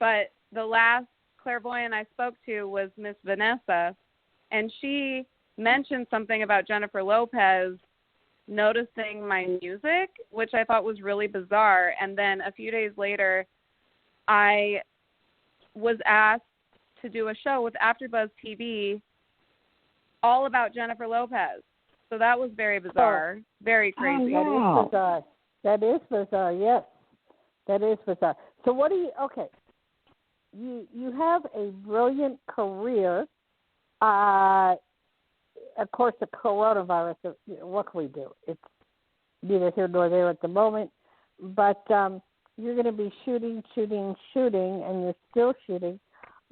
But the last clairvoyant I spoke to was Miss Vanessa, and she mentioned something about Jennifer Lopez noticing my music, which I thought was really bizarre. And then a few days later, I was asked to do a show with AfterBuzz TV all about Jennifer Lopez. So that was very bizarre, very crazy. That is bizarre. That is bizarre, yes. That is bizarre. So what do you, you have a brilliant career. Of course, the coronavirus, what can we do? It's neither here nor there at the moment. But you're going to be shooting, and you're still shooting.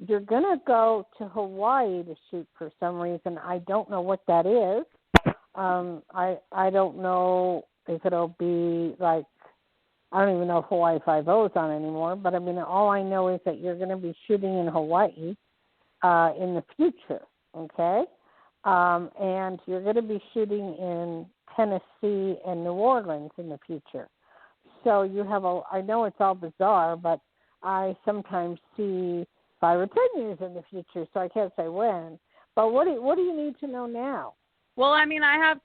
You're going to go to Hawaii to shoot for some reason. I don't know what that is. I don't know if it'll be like, I don't even know if Hawaii 5-0 is on anymore, but I mean, all I know is that you're going to be shooting in Hawaii in the future, okay? And you're going to be shooting in Tennessee and New Orleans in the future. So you have I know it's all bizarre, but I sometimes see 5 or 10 years in the future, so I can't say when. But what do you need to know now? Well, I mean, I have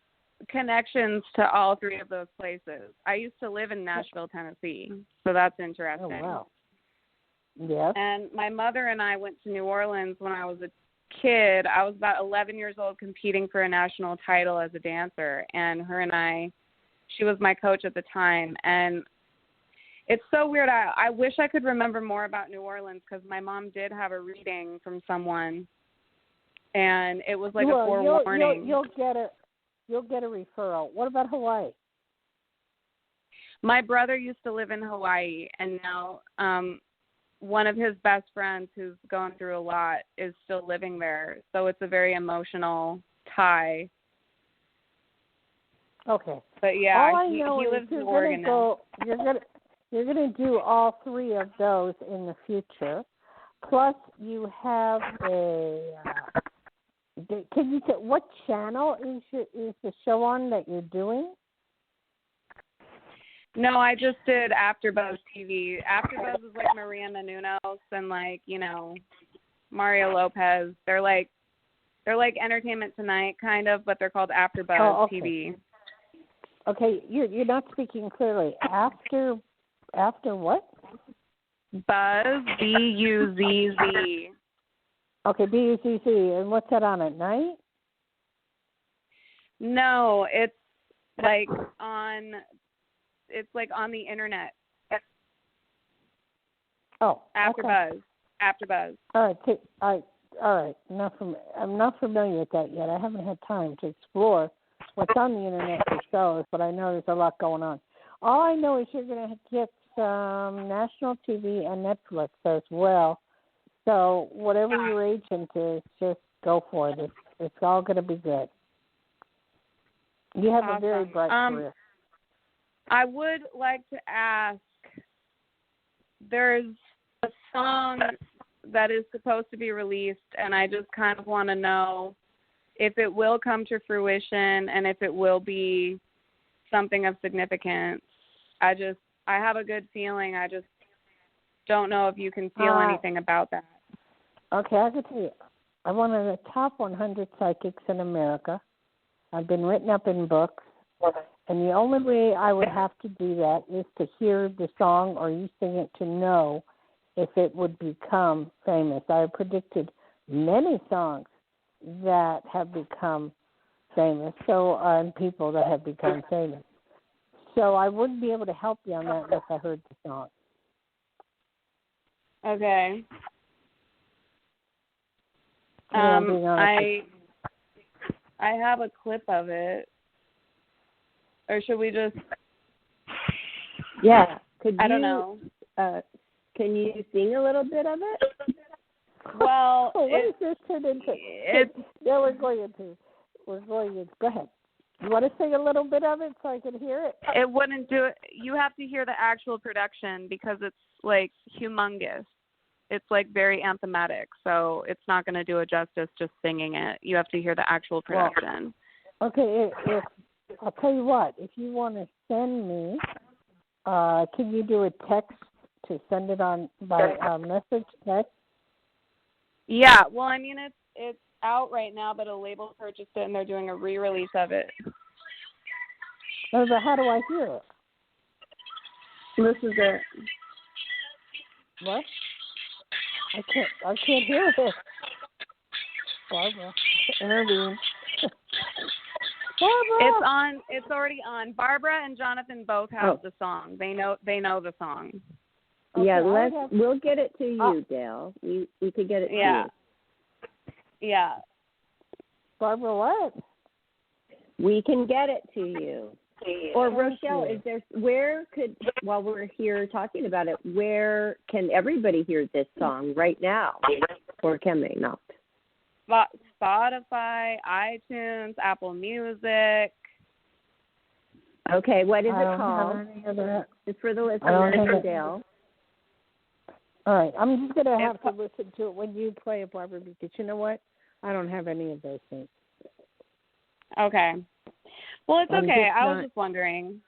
connections to all 3 of those places. I used to live in Nashville, Tennessee, so that's interesting. Oh, wow. Yes. And my mother and I went to New Orleans when I was a kid. I was about 11 years old competing for a national title as a dancer, and her and I, she was my coach at the time, and It's so weird. I wish I could remember more about New Orleans because my mom did have a reading from someone, and it was like a forewarning. You'll get a referral. What about Hawaii? My brother used to live in Hawaii, and now one of his best friends who's going through a lot is still living there. So it's a very emotional tie. Okay. But yeah, all I know he is lives in you're Oregon now. You're gonna do all three of those in the future. Plus, you have a. Can you say what channel is the show on that you're doing? No, I just did AfterBuzz TV. AfterBuzz is like Maria Menounos and like, you know, Mario Lopez. They're like Entertainment Tonight kind of, but they're called AfterBuzz TV. Okay, you're not speaking clearly. After what? Buzz, B-U-Z-Z. Okay, B-U-Z-Z. And what's that on at night? No, it's like on the internet. Oh, AfterBuzz. okay. AfterBuzz. All right. I'm not familiar with that yet. I haven't had time to explore what's on the internet for shows, but I know there's a lot going on. All I know is you're going to get some national TV and Netflix as well. So whatever your agent is, just go for it. It's all going to be good. You have a very bright career. I would like to ask, there's a song that is supposed to be released, and I just kind of want to know if it will come to fruition and if it will be something of significance. I have a good feeling. I just don't know if you can feel anything about that. Okay, I can tell you. I'm one of the top 100 psychics in America. I've been written up in books. And the only way I would have to do that is to hear the song or you sing it to know if it would become famous. I have predicted many songs that have become famous, and people that have become famous. So I wouldn't be able to help you on that unless I heard the song. Okay. I have a clip of it. Or should we just? Yeah. I don't know. Can you sing a little bit of it? Well, what is this turned into? Yeah, we're going to. Go ahead. You want to sing a little bit of it so I can hear it? It wouldn't do it. You have to hear the actual production because it's like humongous. It's like very anthematic, so it's not going to do it justice just singing it. You have to hear the actual production. Well, okay, if I'll tell you what. If you want to send me, can you do a text to send it on by message text? Yeah. Well, I mean it's out right now, but a label purchased it and they're doing a re-release of it. But how do I hear it? This is it. What? I can't hear it. Barbara, intervene. Barbara. It's already on. Barbara and Jonathan both have the song. They know the song. Okay, yeah, we'll get it to you, Dayle. We could get it to you. Yeah. Barbara, what? We can get it to you. Or Rochelle, while we're here talking about it, where can everybody hear this song right now? Or can they not? Spotify, iTunes, Apple Music. Okay, what is it called? It's for the listeners, for Dayle. All right, I'm just going to have to listen to it when you play it, Barbara, because you know what? I don't have any of those things. Okay. Well, it's okay. I was just wondering.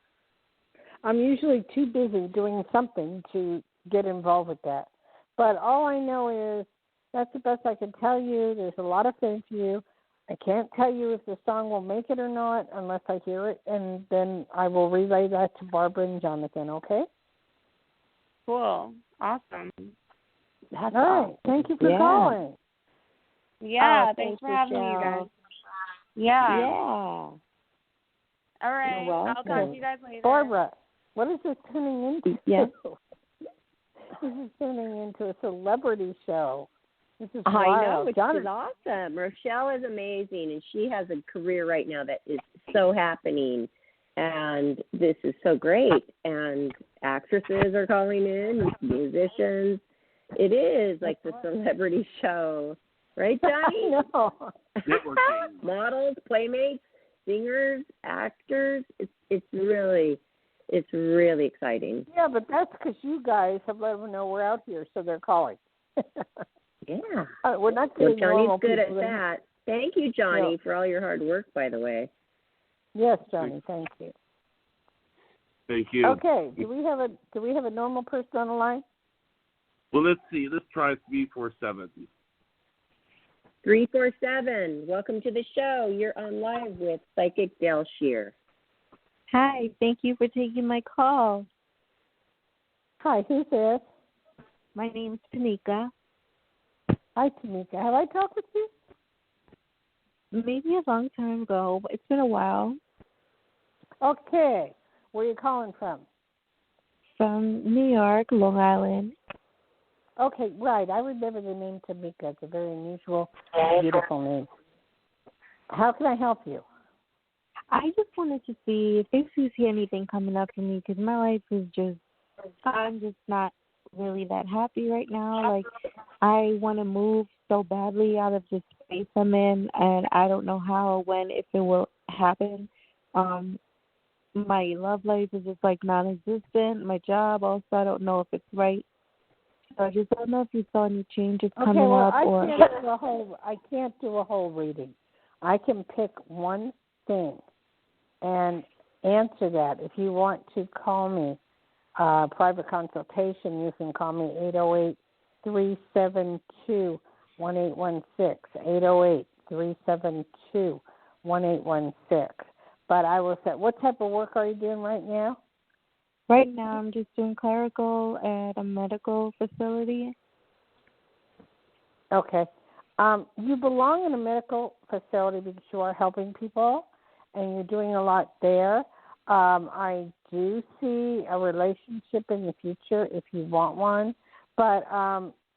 I'm usually too busy doing something to get involved with that. But all I know is that's the best I can tell you. There's a lot of faith in you. I can't tell you if the song will make it or not unless I hear it, and then I will relay that to Barbara and Jonathan, okay? Cool. Awesome. That's all right. Thank you for calling. Yeah, thanks for having me, you guys. Yeah. Yeah. All right. I'll talk to you guys later. Barbara, What is this turning into? Yeah. This is turning into a celebrity show. This is I wild. know, which is awesome. Rochelle is amazing, and she has a career right now that is so happening, and this is so great. And actresses are calling in, musicians. It is like the celebrity show, right, Johnny? No. Networking. Models, playmates, singers, actors. It's really exciting. Yeah, but that's because you guys have let them know we're out here, so they're calling. Yeah. We're not Well, getting Johnny's normal good at people in. that. Thank you, Johnny, Yeah. for all your hard work, by the way. Yes, Johnny, thank you. Thank you. Okay, do we have a normal person on the line? Well, let's see. Let's try 347. 347, welcome to the show. You're on live with Psychic Dayle Schear. Hi, thank you for taking my call. Hi, who's this? My name's Tanika. Hi, Tanika. Have I talked with you? Maybe a long time ago, but it's been a while. Okay. Where are you calling from? From New York, Long Island. Okay, right. I remember the name Tamika. It's a very unusual, beautiful name. How can I help you? I just wanted to see if you see anything coming up for me, because my life is I'm just not really that happy right now. Like, I want to move so badly out of this space I'm in, and I don't know how or when, if it will happen. My love life is just like non-existent. My job also, I don't know if it's right. So I just don't know if you saw any changes coming up. I can't do a whole reading. I can pick one thing and answer that. If you want to call me private consultation, you can call me 808-372-1816, 808-372-1816. But I will say, what type of work are you doing right now? Right now I'm just doing clerical at a medical facility. Okay. You belong in a medical facility because you are helping people, and you're doing a lot there. I do see a relationship in the future if you want one. But,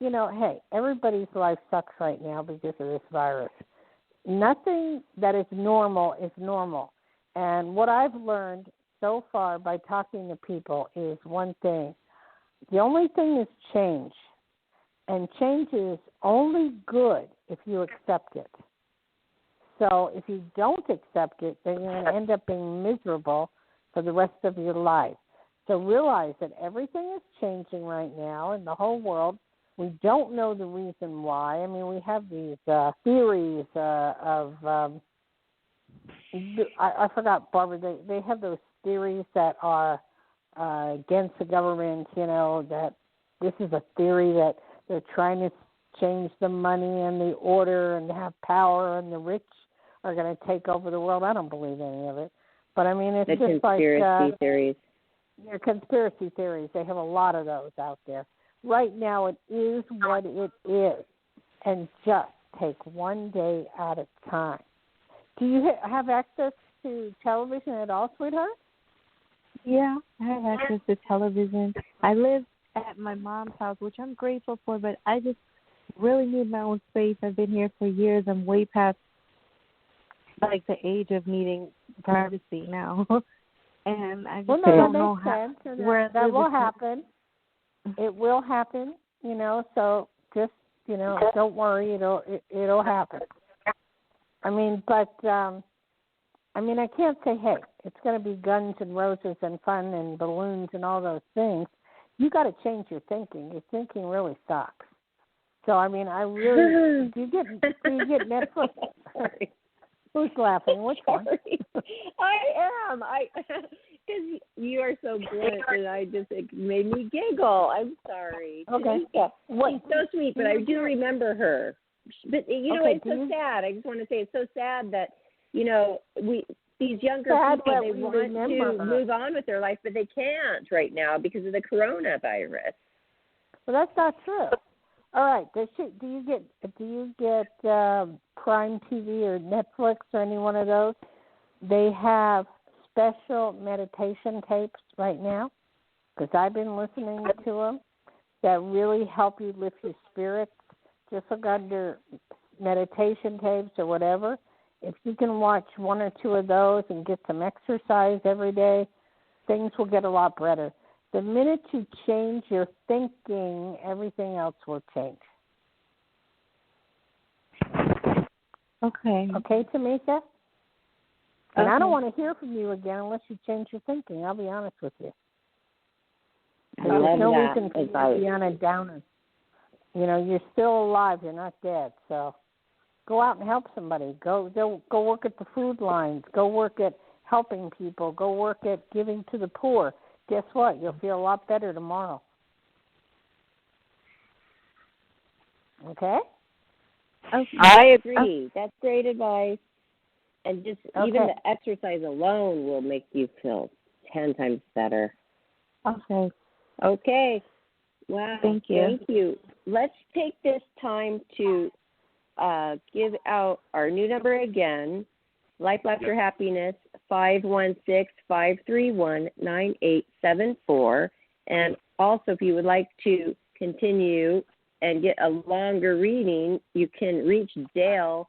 hey, everybody's life sucks right now because of this virus. Nothing that is normal is normal. And what I've learned so far by talking to people is one thing. The only thing is change. And change is only good if you accept it. So if you don't accept it, then you're going to end up being miserable for the rest of your life. So realize that everything is changing right now in the whole world. We don't know the reason why. I mean, we have these theories I forgot, Barbara, they have those theories that are against the government, that this is a theory that they're trying to change the money and the order and have power, and the rich are going to take over the world. I don't believe any of it. But, I mean, it's the just conspiracy theories. Yeah, conspiracy theories. They have a lot of those out there. Right now it is what it is, and just take one day at a time. Do you have access to television at all, sweetheart? Yeah, I have access to television. I live at my mom's house, which I'm grateful for, but I just really need my own space. I've been here for years. I'm way past, the age of needing privacy now. And I just don't know how. That will happen. It will happen, so just, don't worry. It'll happen. I can't say, hey, it's going to be guns and roses and fun and balloons and all those things. You got to change your thinking. Your thinking really sucks. So, I really, do you get Netflix? Sorry. Who's laughing? Which one? I am. Because you are so blunt and it made me giggle. I'm sorry. Okay. She's so sweet, but I do remember her. But, it's so sad. I just want to say it's so sad that, these younger people, they want to move on with their life, but they can't right now because of the coronavirus. Well, that's not true. All right. Do you get Prime TV or Netflix or any one of those? They have special meditation tapes right now, because I've been listening to them, that really help you lift your spirits. Just look under meditation tapes or whatever. If you can watch one or two of those and get some exercise every day, things will get a lot better. The minute you change your thinking, everything else will change. Okay. Okay, Tamika? And I don't want to hear from you again unless you change your thinking. I'll be honest with you. There's no reason for you to be on a downer. You know, you're still alive. You're not dead. So go out and help somebody. Go work at the food lines. Go work at helping people. Go work at giving to the poor. Guess what? You'll feel a lot better tomorrow. Okay? I agree. That's great advice. And just even the exercise alone will make you feel 10 times better. Okay. Okay. Wow. Thank you. Thank you. Let's take this time to give out our new number again. Life After Happiness, 516-531-9874. And also, if you would like to continue and get a longer reading, you can reach Dayle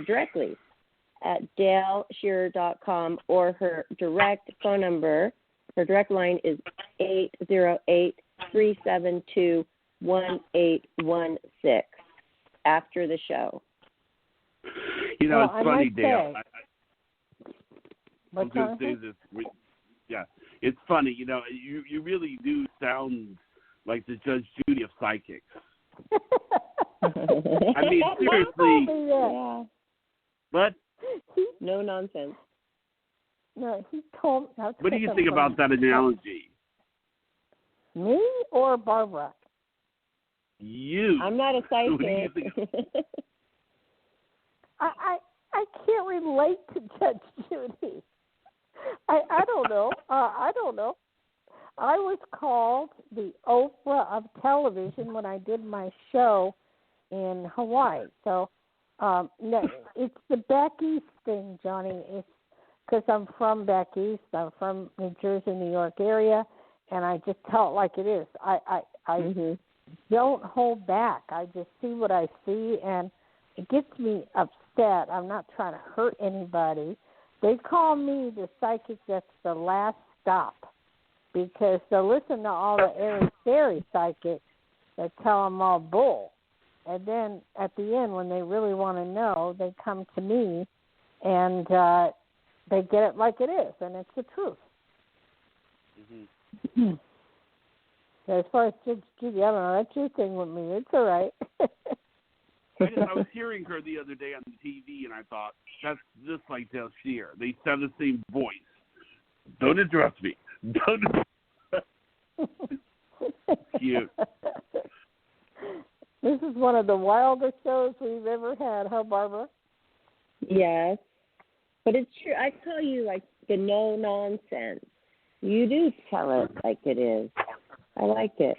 directly at DayleSchear.com, or her direct phone number. Her direct line is 808-372-1816 after the show. You know, it's funny, Dayle. I'm going to say this. It's funny. You know, you really do sound like the Judge Judy of psychics. I mean, seriously. Yeah. But no nonsense. No, he told. What do you think about that analogy? Me or Barbara? You. I'm not a psychic. I can't relate to Judge Judy. I don't know. I don't know. I was called the Oprah of television when I did my show in Hawaii. So it's the back east thing, Johnny. It's because I'm from back east. I'm from New Jersey, New York area, and I just tell it like it is. I don't hold back. I just see what I see, and it gets me upset. I'm not trying to hurt anybody. They call me the psychic that's the last stop, because they'll listen to all the airy-fairy psychics that tell them all bull. And then at the end, when they really want to know, they come to me, and they get it like it is, and it's the truth. So as far as Judge Judy, I don't know. That's your thing with me. It's all right. I was hearing her the other day on the TV, and I thought, that's just like Dayle Schear. They have the same voice. Don't interrupt me. Don't. Cute. This is one of the wildest shows we've ever had, huh, Barbara? Yes. But it's true. I tell you, like, the no-nonsense. You do tell it like it is. I like it.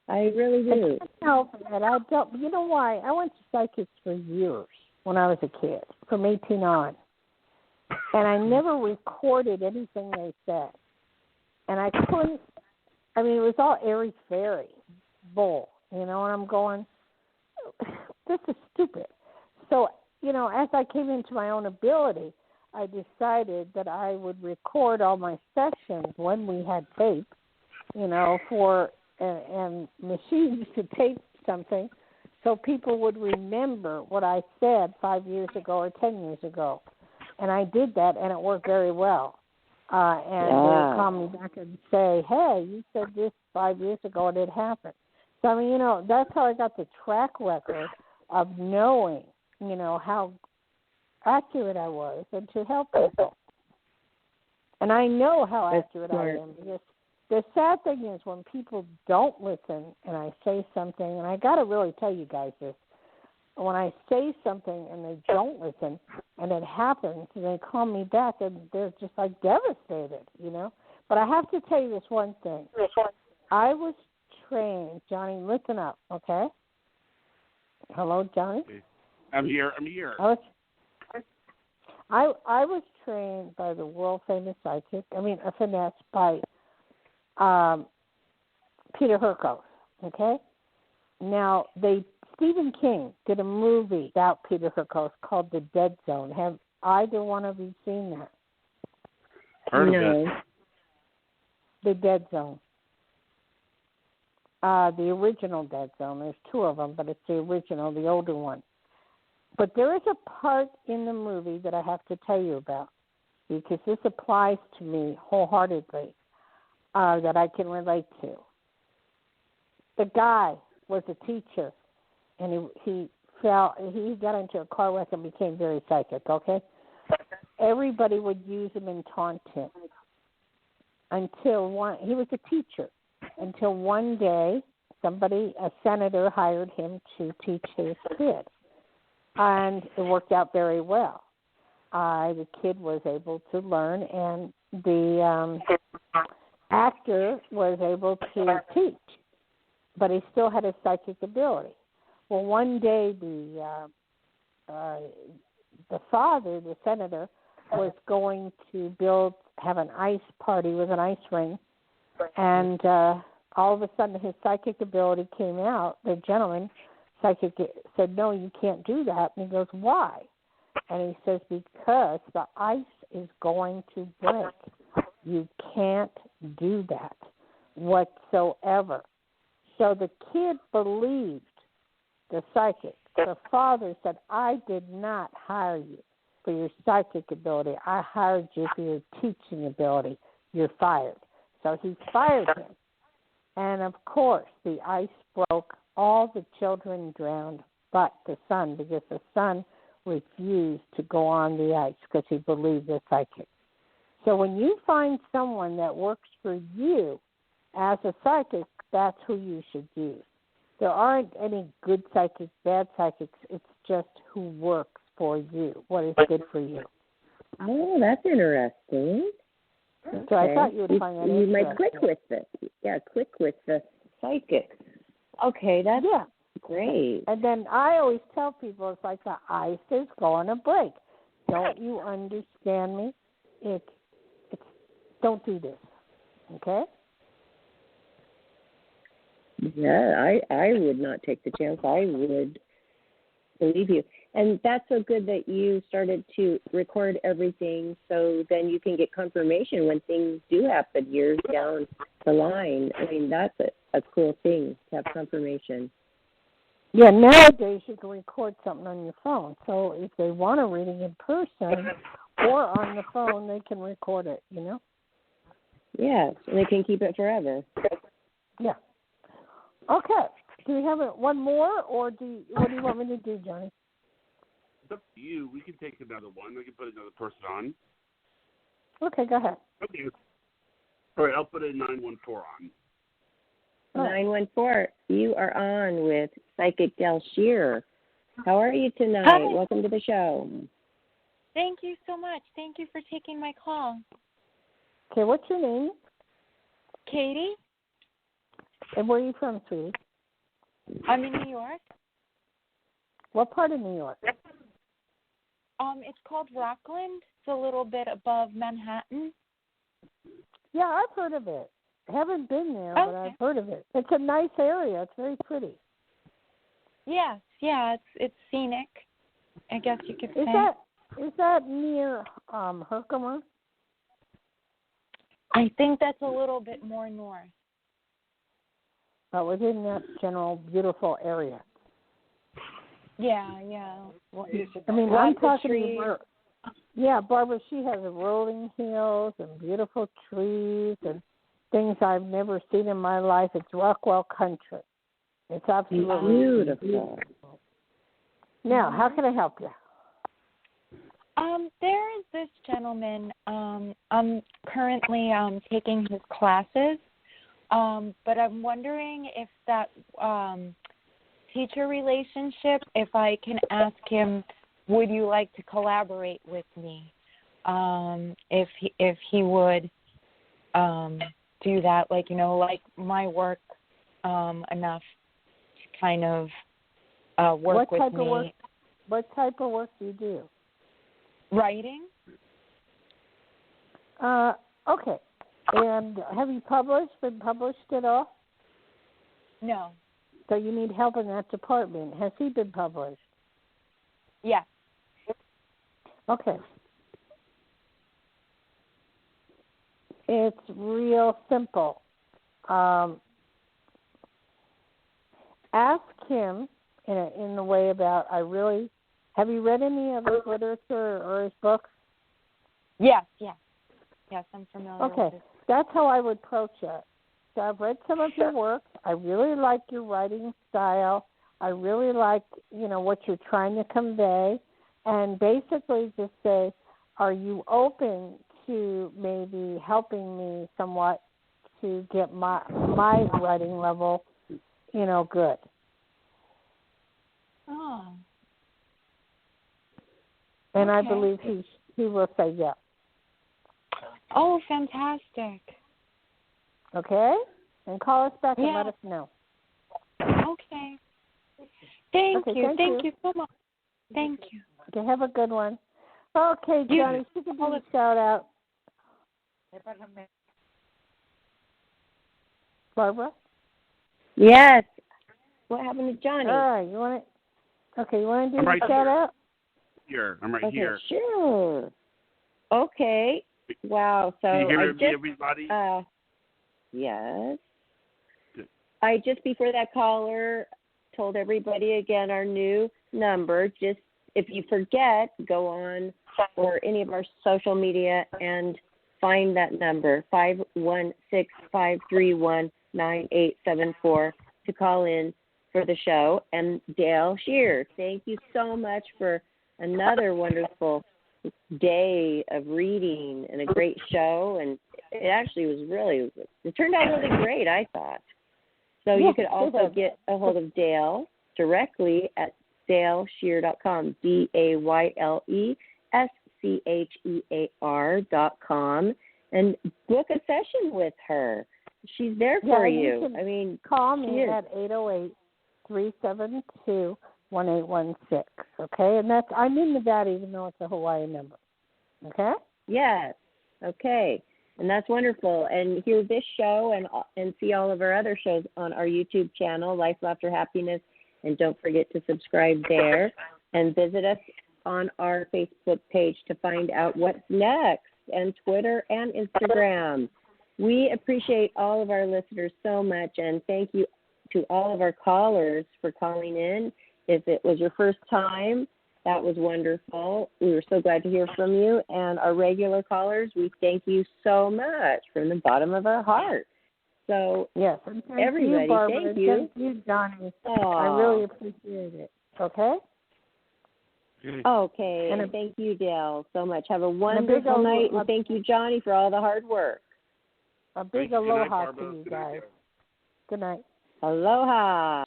I really do. I can't help it. I don't. You know why? I went to psychics for years when I was a kid, from 18 on. And I never recorded anything they said. And I couldn't. I mean, it was all airy-fairy bull, you know, and I'm going, this is stupid. So, you know, as I came into my own ability, I decided that I would record all my sessions when we had tape, you know, and machines to tape something so people would remember what I said 5 years ago or 10 years ago. And I did that, and it worked very well. And they would call me back and say, hey, you said this 5 years ago, and it happened. So, I mean, you know, that's how I got the track record of knowing, you know, how accurate I was and to help people. And I know how accurate I am, because the sad thing is when people don't listen and I say something, and I got to really tell you guys this, when I say something and they don't listen and it happens and they call me back and they're just like devastated, you know. But I have to tell you this one thing. I was trained, Johnny, listen up, okay? Hello, Johnny? I'm here. I was trained by the world famous psychic. A finesse by Peter Hurkos. Okay. Now Stephen King did a movie about Peter Hurkos called The Dead Zone. Have either one of you seen that? Heard of it. The Dead Zone. The original Dead Zone. There's two of them, but it's the original, the older one. But there is a part in the movie that I have to tell you about because this applies to me wholeheartedly that I can relate to. The guy was a teacher, and he got into a car wreck and became very psychic, okay? Everybody would use him and taunt him he was a teacher, until one day a senator hired him to teach his kid. And it worked out very well. The kid was able to learn, and the actor was able to teach, but he still had his psychic ability. Well, one day the father, the senator, was going to have an ice party with an ice ring, and all of a sudden his psychic ability came out. The gentleman psychic said, "No, you can't do that." And he goes, "Why?" And he says, "Because the ice is going to break. You can't do that whatsoever." So the kid believed the psychic. The father said, "I did not hire you for your psychic ability. I hired you for your teaching ability. You're fired." So he fired him. And, of course, the ice broke. All the children drowned but the son, because the son refused to go on the ice because he believed the psychic. So when you find someone that works for you as a psychic, that's who you should use. There aren't any good psychics, bad psychics. It's just who works for you, what is good for you. Oh, that's interesting. Okay. So I thought you would find that interesting. You might click with this. Yeah, click with the psychic. Okay, that's great. And then I always tell people it's like the ice is going to break. Don't you understand me? It's don't do this. Okay? Yeah, I would not take the chance. I would believe you. And that's so good that you started to record everything so then you can get confirmation when things do happen years down the line. I mean, that's a cool thing to have confirmation. Yeah, nowadays you can record something on your phone. So if they want a reading in person or on the phone, they can record it, you know? Yes, and they can keep it forever. Yeah. Okay. Do you have one more, or what do you want me to do, Johnny? It's up to you. We can take another one. We can put another person on. Okay, go ahead. Okay. All right, I'll put a 914 on. 914, you are on with Psychic Dayle Schear. How are you tonight? Hi. Welcome to the show. Thank you so much. Thank you for taking my call. Okay, what's your name? Katie. And where are you from, sweetie? I'm in New York. What part of New York? It's called Rockland. It's a little bit above Manhattan. Yeah, I've heard of it. I haven't been there, but I've heard of it. It's a nice area. It's very pretty. Yes, yeah, it's scenic, I guess you could say. Is that near Herkimer? I think that's a little bit more north. But within that general beautiful area. Yeah. I mean, I'm talking to her. Yeah, Barbara, she has rolling hills and beautiful trees and things I've never seen in my life. It's Rockwell country. It's absolutely beautiful. Now, how can I help you? There is this gentleman. I'm currently taking his classes, but I'm wondering if that teacher relationship, if I can ask him, would you like to collaborate with me? If he would do that, like my work enough to kind of work with me. What type of work do you do? Writing. Okay. And have you been published at all? No. So you need help in that department. Has he been published? Yes. Okay. It's real simple. Ask him in the way about, have you read any of his literature or his books? Yes, I'm familiar with it. That's how I would approach it. So I've read some of your work. I really like your writing style. I really like, what you're trying to convey. And basically just say, are you open to maybe helping me somewhat to get my writing level, good? Oh. And I believe he will say yes. Oh, fantastic. Okay? And call us back and let us know. Okay. Thank you. Thank you so much. Thank you. Okay, have a good one. Okay, Johnny, she can do a shout out. Barbara? Yes. What happened to Johnny? All right, you want to do a shout out? Here. I'm right here. Sure. Okay. Wow. So can you hear me, everybody? Yes. Good. I just before that caller told everybody again our new number. Just if you forget, go on or any of our social media and find that number 516-531-9874 to call in for the show. And Dayle Schear, thank you so much for another wonderful day of reading and a great show. And it actually was it turned out really great, I thought. So you could also get a hold of Dayle directly at DayleSchear.com, DayleSchear.com, and book a session with her. She's there for you. I mean, call me at 808-372-1816. Okay, and I'm in Nevada, even though it's a Hawaii number. Okay. Yes. Okay. And that's wonderful. And hear this show and see all of our other shows on our YouTube channel, Life, Laughter, Happiness. And don't forget to subscribe there and visit us on our Facebook page to find out what's next, and Twitter and Instagram. We appreciate all of our listeners so much, and thank you to all of our callers for calling in. If it was your first time, that was wonderful. We were so glad to hear from you. And our regular callers, we thank you so much from the bottom of our heart. So, yes, and everybody, you, Barbara, thank you. Thank you, Johnny. Aww. I really appreciate it. Okay? Okay, and thank you, Dayle, so much. Have a wonderful night, and thank you, Johnny, for all the hard work. A big aloha to you guys. Good night. Aloha.